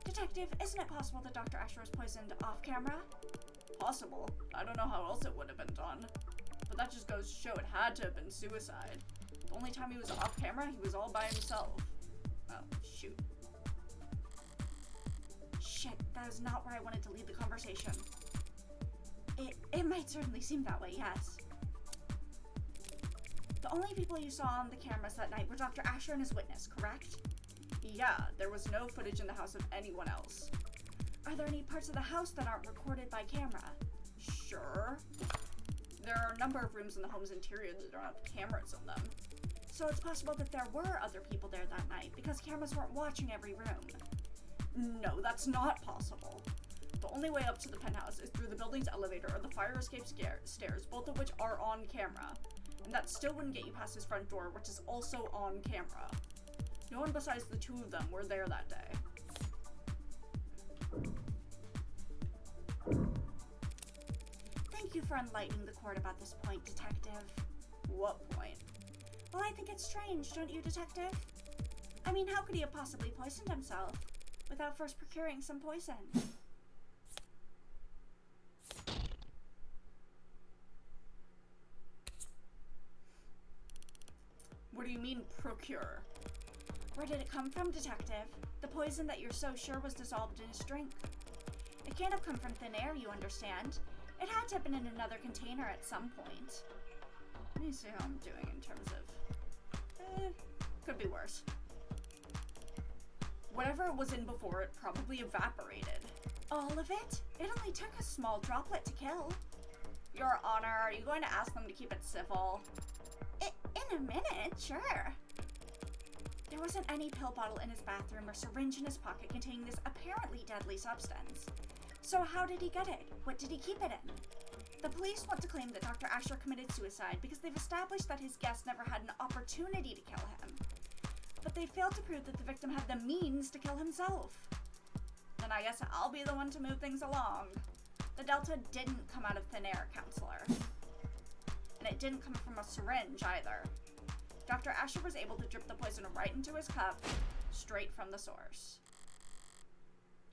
Detective, isn't it possible that Dr. Asher was poisoned off camera? Possible. I don't know how else it would have been done. But that just goes to show it had to have been suicide. The only time he was off camera, he was all by himself. Oh, shoot. Shit, that is not where I wanted to lead the conversation. It might certainly seem that way, yes. The only people you saw on the cameras that night were Dr. Asher and his witness, correct? Yeah, there was no footage in the house of anyone else. Are there any parts of the house that aren't recorded by camera? Sure. There are a number of rooms in the home's interior that don't have cameras in them. So it's possible that there were other people there that night, because cameras weren't watching every room. No, that's not possible. The only way up to the penthouse is through the building's elevator or the fire escape stairs, both of which are on camera. And that still wouldn't get you past his front door, which is also on camera. No one besides the two of them were there that day. Thank Thank you for enlightening the court about this point, Detective. What point? Well, I think it's strange, don't you, Detective? I mean, how could he have possibly poisoned himself without first procuring some poison? What do you mean, procure? Where did it come from, Detective? The poison that you're so sure was dissolved in his drink. It can't have come from thin air, you understand. It had to have been in another container at some point. Let me see how I'm doing in terms of... could be worse. Whatever was in before, it probably evaporated. All of it? It only took a small droplet to kill. Your Honor, are you going to ask them to keep it civil? In a minute, sure. There wasn't any pill bottle in his bathroom or syringe in his pocket containing this apparently deadly substance. So how did he get it? What did he keep it in? The police want to claim that Dr. Asher committed suicide because they've established that his guest never had an opportunity to kill him. But they failed to prove that the victim had the means to kill himself. Then I guess I'll be the one to move things along. The Delta didn't come out of thin air, Counselor. And it didn't come from a syringe either. Dr. Asher was able to drip the poison right into his cup, straight from the source.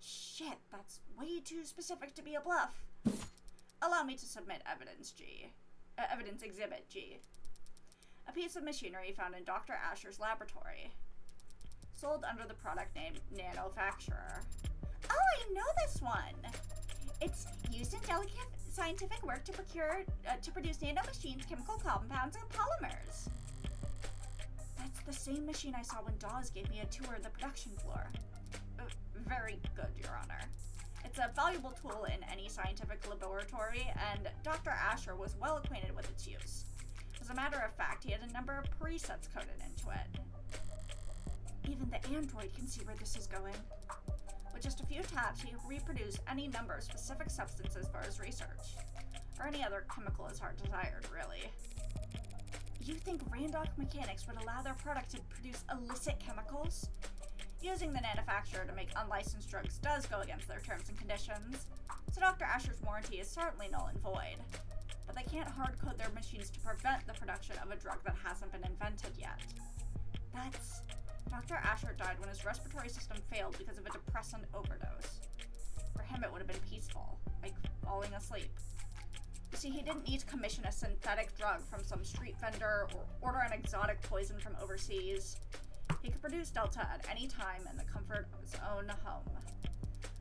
Shit, that's way too specific to be a bluff. Allow me to submit evidence evidence exhibit G. A piece of machinery found in Dr. Asher's laboratory. Sold under the product name Nanofacturer. Oh, I know this one! It's used in delicate scientific work to produce nanomachines, chemical compounds, and polymers. That's the same machine I saw when Dawes gave me a tour of the production floor. Very good, Your Honor. It's a valuable tool in any scientific laboratory, and Dr. Asher was well acquainted with its use. As a matter of fact, he had a number of presets coded into it. Even the android can see where this is going. With just a few taps, he could reproduce any number of specific substances for his research. Or any other chemical his heart desired, really. You think Randolph Mechanics would allow their product to produce illicit chemicals? Using the manufacturer to make unlicensed drugs does go against their terms and conditions, so Dr. Asher's warranty is certainly null and void. But they can't hard-code their machines to prevent the production of a drug that hasn't been invented yet. Dr. Asher died when his respiratory system failed because of a depressant overdose. For him, it would have been peaceful, like falling asleep. You see, he didn't need to commission a synthetic drug from some street vendor or order an exotic poison from overseas. He could produce Delta at any time in the comfort of his own home.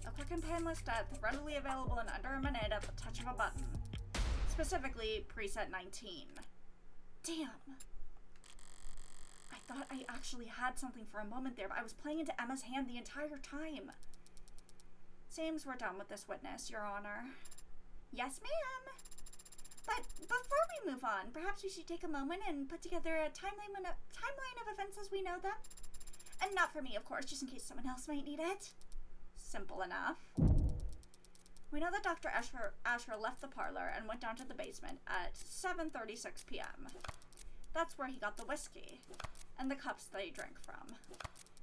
A quick and painless death, readily available in under a minute at the touch of a button. Specifically, preset 19. Damn. I thought I actually had something for a moment there, but I was playing into Emma's hand the entire time. Seems we're done with this witness, Your Honor. Yes, ma'am. But before we move on, perhaps we should take a moment and put together a timeline of events as we know them. And not for me, of course, just in case someone else might need it. Simple enough. We know that Dr. Asher left the parlor and went down to the basement at 7:36 p.m. That's where he got the whiskey and the cups that he drank from.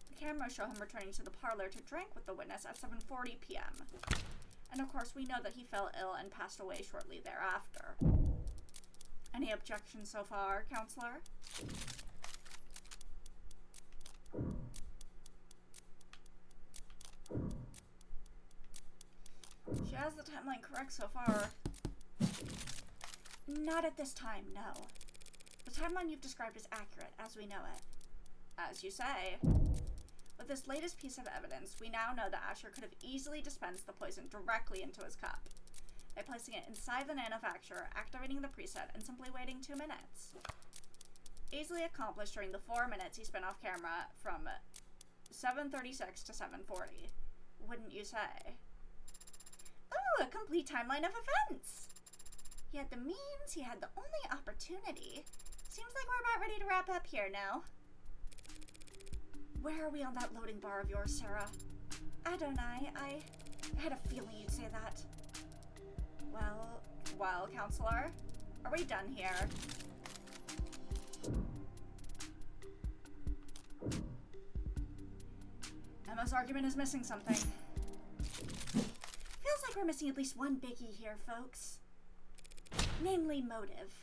The cameras show him returning to the parlor to drink with the witness at 7:40 p.m. And of course, we know that he fell ill and passed away shortly thereafter. Any objections so far, Counselor? She has the timeline correct so far. Not at this time, no. The timeline you've described is accurate, as we know it. As you say. With this latest piece of evidence, we now know that Asher could have easily dispensed the poison directly into his cup by placing it inside the nanofacturer, activating the preset, and simply waiting 2 minutes. Easily accomplished during the 4 minutes he spent off camera from 7:36 to 7:40. Wouldn't you say? Oh, a complete timeline of events! He had the means, he had the only opportunity. Seems like we're about ready to wrap up here now. Where are we on that loading bar of yours, Sarah? I had a feeling you'd say that. Well, Counselor, are we done here? Emma's argument is missing something. Feels like we're missing at least one biggie here, folks. namely motive.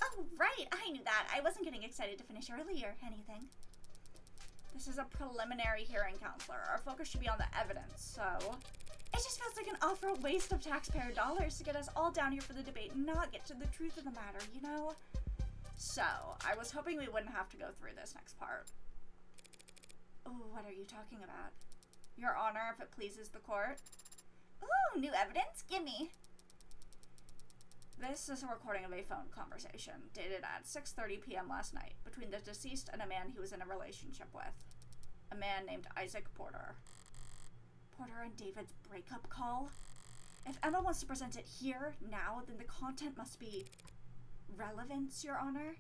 Oh, right, I knew that. I wasn't getting excited to finish early or anything. This is a preliminary hearing, counselor. Our focus should be on the evidence, so... It just feels like an awful waste of taxpayer dollars to get us all down here for the debate and not get to the truth of the matter, you know? So, I was hoping we wouldn't have to go through this next part. Oh, what are you talking about? Your Honor, if it pleases the court. Ooh, new evidence? Gimme. This is a recording of a phone conversation dated at 6:30 p.m. last night between the deceased and a man he was in a relationship with. A man named Isaac Porter. Porter and David's breakup call? If Emma wants to present it here, now, then the content must be relevant, Your Honor.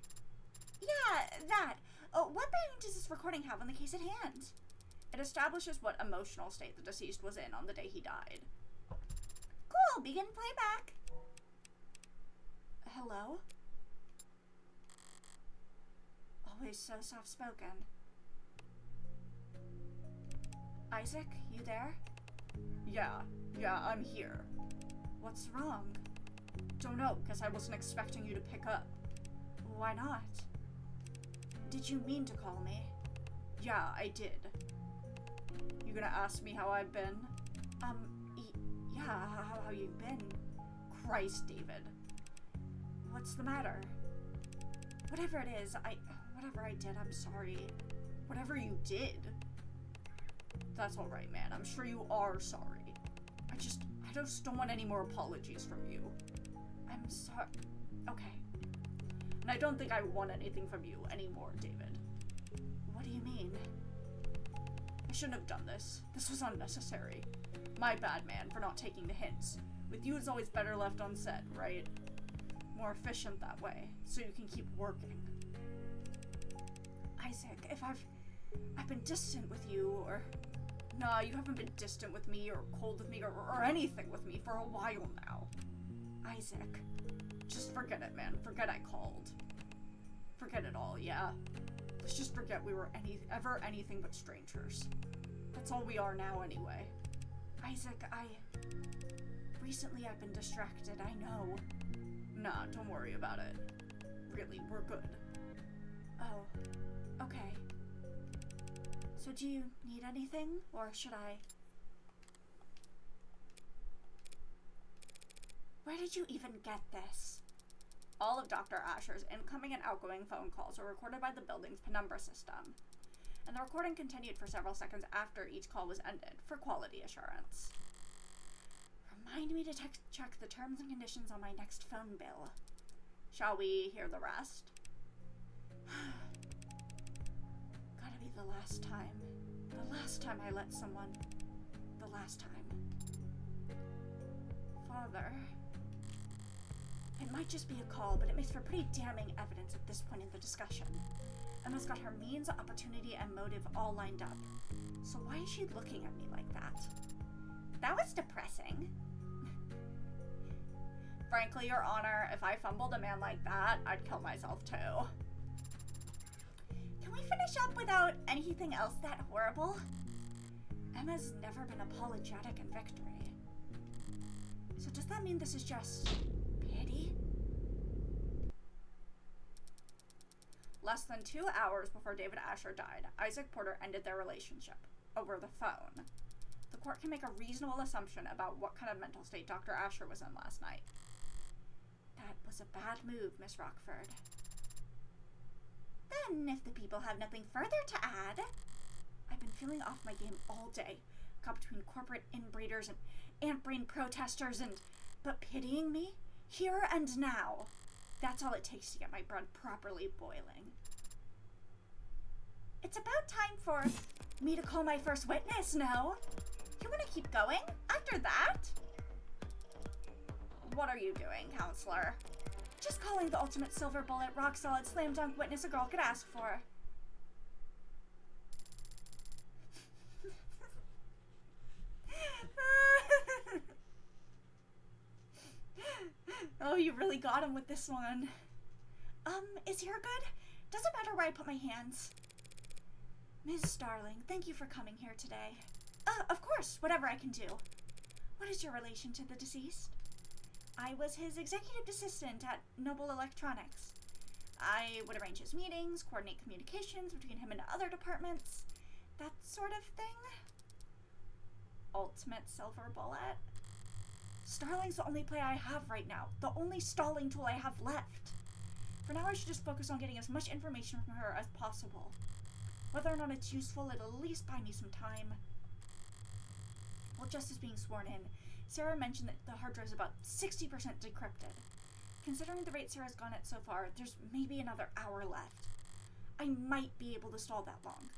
Yeah, that. What bearing does this recording have on the case at hand? It establishes what emotional state the deceased was in on the day he died. Cool, begin playback. Hello? Always so soft-spoken. Isaac, you there? Yeah, I'm here. What's wrong? Don't know, because I wasn't expecting you to pick up. Why not? Did you mean to call me? Yeah, I did. You gonna ask me how I've been? Yeah, how you been? Christ, David. What's the matter? Whatever it is, whatever I did, I'm sorry. Whatever you did? That's alright, man. I'm sure you are sorry. I just don't want any more apologies from you. I'm sorry. Okay. And I don't think I want anything from you anymore, David. What do you mean? I shouldn't have done this. This was unnecessary. My bad, man, for not taking the hints. With you, it's always better left unsaid, right? More efficient that way, so you can keep working. Isaac, if I've been distant with you, or... Nah, you haven't been distant with me, or cold with me, or anything with me for a while now. Isaac. Just forget it, man. Forget I called. Forget it all, yeah? Let's just forget we were ever anything but strangers. That's all we are now anyway. Isaac, recently I've been distracted, I know. Nah, don't worry about it. Really, we're good. Oh, okay. So do you need anything, or should I? Where did you even get this? All of Dr. Asher's incoming and outgoing phone calls were recorded by the building's penumbra system, and the recording continued for several seconds after each call was ended, for quality assurance. Remind me to check the terms and conditions on my next phone bill. Shall we hear the rest? Gotta be the last time. The last time I let someone... The last time. Father... It might just be a call, but it makes for pretty damning evidence at this point in the discussion. Emma's got her means, opportunity, and motive all lined up. So why is she looking at me like that? That was depressing. Frankly, Your Honor, if I fumbled a man like that, I'd kill myself too. Can we finish up without anything else that horrible? Emma's never been apologetic in victory. So does that mean this is just... pity? Less than 2 hours before David Asher died, Isaac Porter ended their relationship over the phone. The court can make a reasonable assumption about what kind of mental state Dr. Asher was in last night. That was a bad move, Miss Rockford. Then, if the people have nothing further to add... I've been feeling off my game all day. Caught between corporate inbreeders and ant-brain protesters and... But pitying me? Here and now. That's all it takes to get my blood properly boiling. It's about time for me to call my first witness, no? You want to keep going after that? What are you doing, counselor? Just calling the ultimate silver bullet, rock-solid, slam-dunk witness a girl could ask for. Oh, you really got him with this one. Is here good? Doesn't matter where I put my hands. Ms. Starling, thank you for coming here today. Of course, whatever I can do. What is your relation to the deceased? I was his executive assistant at Noble Electronics. I would arrange his meetings, coordinate communications between him and other departments, that sort of thing. Ultimate silver bullet. Starling's the only play I have right now, the only stalling tool I have left. For now, I should just focus on getting as much information from her as possible. Whether or not it's useful, it'll at least buy me some time. Well, just as being sworn in, Sarah mentioned that the hard drive's about 60% decrypted. Considering the rate Sarah's gone at so far, there's maybe another hour left. I might be able to stall that long,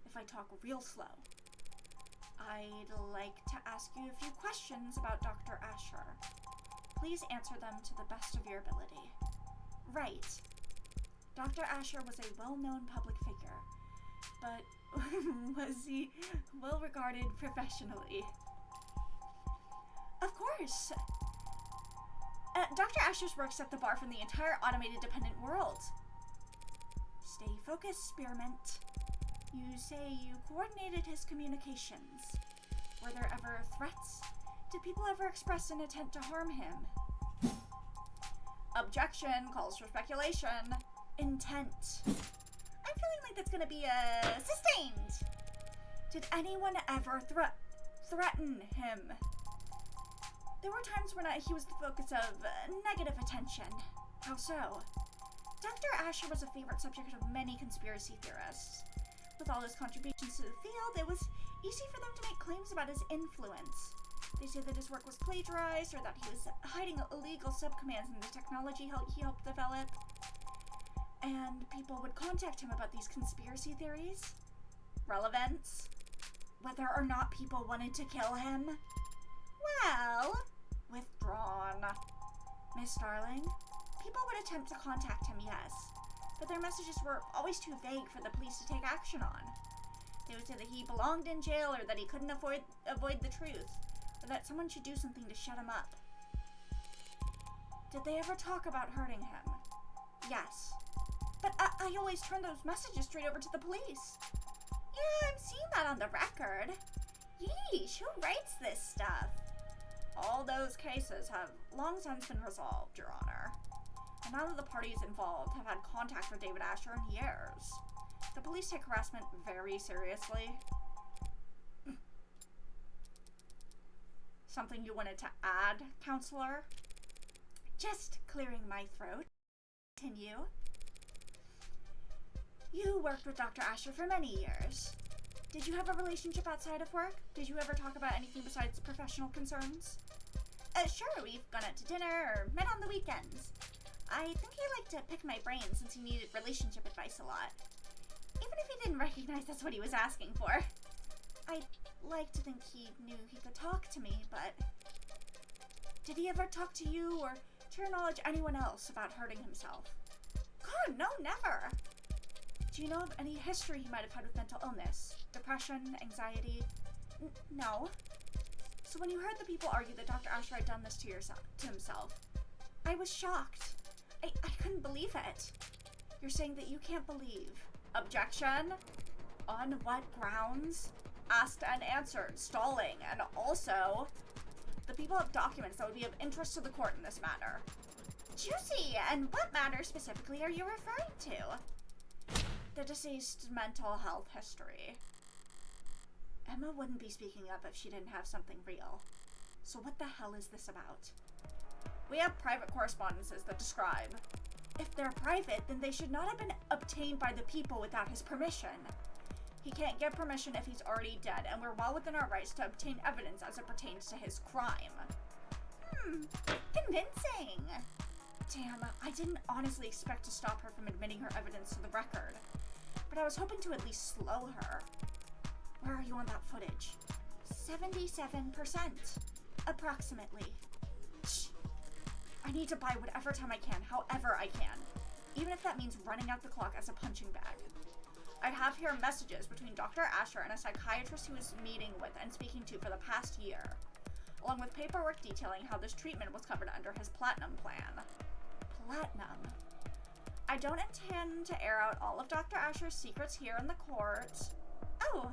if I talk real slow. I'd like to ask you a few questions about Dr. Asher. Please answer them to the best of your ability. Right. Dr. Asher was a well-known public figure, but was he well-regarded professionally? Of course. Dr. Asher's work set the bar for the entire automated dependent world. Stay focused, Spearmint. You say you coordinated his communications. Were there ever threats? Did people ever express an intent to harm him? Objection calls for speculation. Intent. I'm feeling like that's gonna be sustained. Did anyone ever threaten him? There were times when he was the focus of negative attention. How so? Dr. Asher was a favorite subject of many conspiracy theorists. With all his contributions to the field, it was easy for them to make claims about his influence. They say that his work was plagiarized, or that he was hiding illegal subcommands in the technology he helped develop. And people would contact him about these conspiracy theories. Relevance. Whether or not people wanted to kill him. Well, withdrawn. Miss Starling, people would attempt to contact him, yes, but their messages were always too vague for the police to take action on. They would say that he belonged in jail, or that he couldn't avoid the truth, or that someone should do something to shut him up. Did they ever talk about hurting him? Yes, but I always turned those messages straight over to the police. Yeah, I'm seeing that on the record. Yeesh, who writes this stuff? All those cases have long since been resolved, Your Honor. And none of the parties involved have had contact with David Asher in years. The police take harassment very seriously. Something you wanted to add, Counselor? Just clearing my throat. Continue. You worked with Dr. Asher for many years. Did you have a relationship outside of work? Did you ever talk about anything besides professional concerns? Sure, we've gone out to dinner or met on the weekends. I think he liked to pick my brain since he needed relationship advice a lot. Even if he didn't recognize that's what he was asking for. I'd like to think he knew he could talk to me, but... Did he ever talk to you or, to your knowledge, anyone else about hurting himself? God, no, never! Do you know of any history he might have had with mental illness? Depression, anxiety? No. So when you heard the people argue that Dr. Asher had done this to himself, I was shocked. I couldn't believe it. You're saying that you can't believe. Objection? On what grounds? Asked and answered. Stalling. And also, the people have documents that would be of interest to the court in this matter. Juicy! And what matter specifically are you referring to? The deceased's mental health history. Emma wouldn't be speaking up if she didn't have something real. So what the hell is this about? We have private correspondences that describe. If they're private, then they should not have been obtained by the people without his permission. He can't get permission if he's already dead, and we're well within our rights to obtain evidence as it pertains to his crime. Convincing. Damn, I didn't honestly expect to stop her from admitting her evidence to the record. But I was hoping to at least slow her. Where are you on that footage? 77%. Approximately. Shh. I need to buy whatever time I can, however I can. Even if that means running out the clock as a punching bag. I have here messages between Dr. Asher and a psychiatrist he was meeting with and speaking to for the past year, along with paperwork detailing how this treatment was covered under his Platinum plan. Platinum? I don't intend to air out all of Dr. Asher's secrets here in the court. Oh,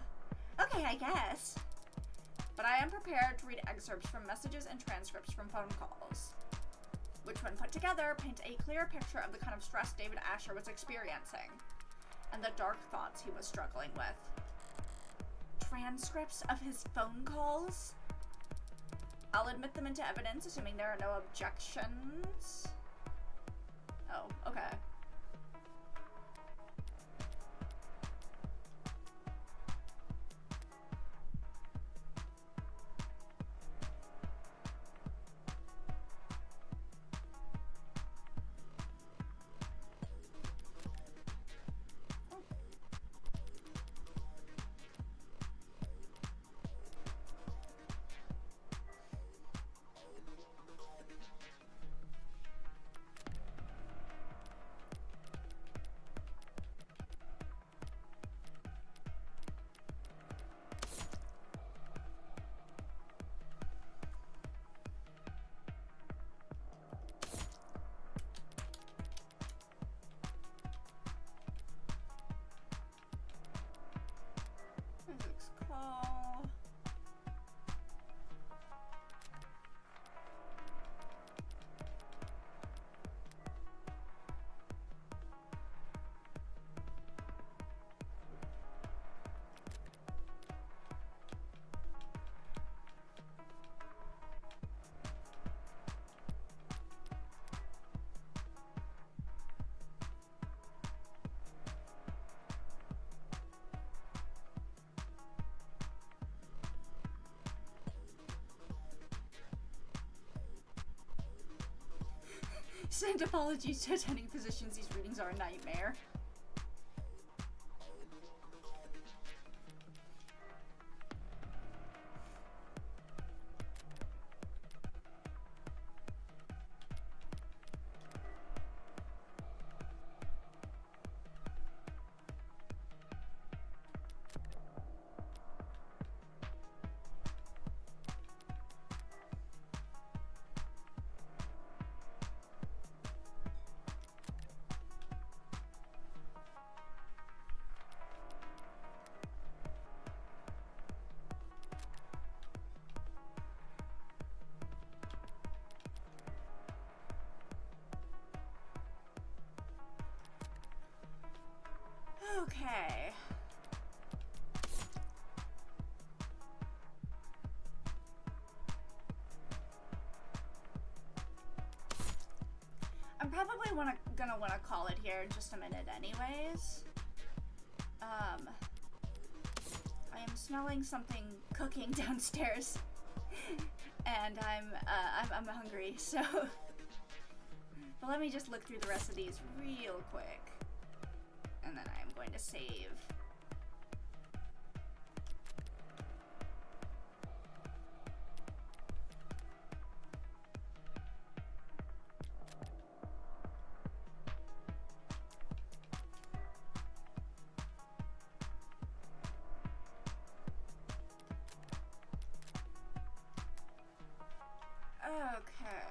okay, I guess. But I am prepared to read excerpts from messages and transcripts from phone calls. which when put together paint a clear picture of the kind of stress David Asher was experiencing and the dark thoughts he was struggling with. Transcripts of his phone calls? I'll admit them into evidence, assuming there are no objections. Oh, okay. Physics call. Send apologies to attending physicians. These readings are a nightmare. Okay. I'm probably gonna wanna call it here in just a minute anyways. I am smelling something cooking downstairs. And I'm hungry, so but let me just look through the rest of these real quick. And then I am going to save. Okay.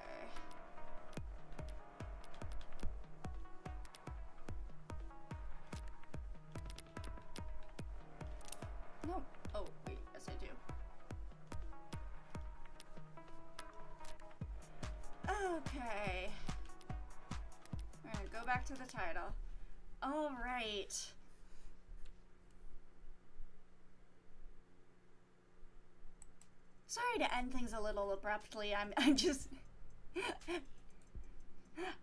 No. Oh, wait. Yes, I do. Okay. Alright, go back to the title. Alright. Sorry to end things a little abruptly. I'm just...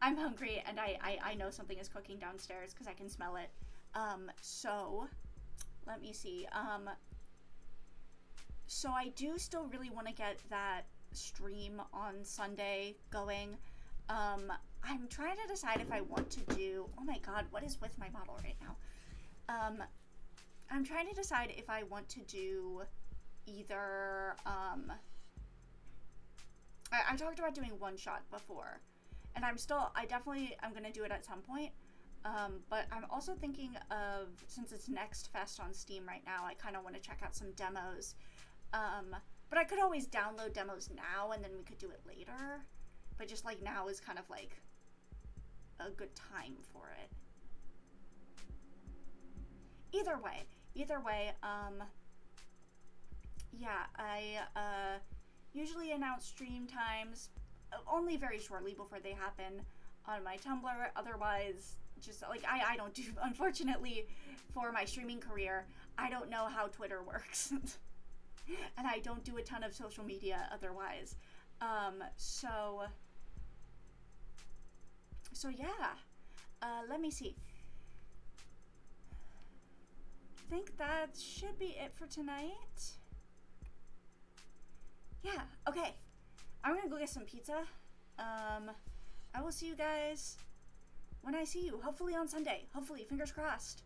I'm hungry, and I know something is cooking downstairs because I can smell it. So... Let me see. So I do still really want to get that stream on Sunday going. I'm trying to decide if I want to do... Oh my god, what is with my bottle right now? I'm trying to decide if I want to do either... I talked about doing one shot before. And I definitely am going to do it at some point. But I'm also thinking of, since it's Next Fest on Steam right now, I kind of want to check out some demos. But I could always download demos now and then we could do it later. But just like now is kind of like a good time for it. Either way, yeah, I usually announce stream times only very shortly before they happen on my Tumblr. Otherwise, just like I don't do, unfortunately, for my streaming career, I don't know how Twitter works. And I don't do a ton of social media otherwise. So yeah. Let me see. I think that should be it for tonight. Yeah, okay. I'm gonna go get some pizza. I will see you guys when I see you. Hopefully on Sunday. Hopefully, fingers crossed.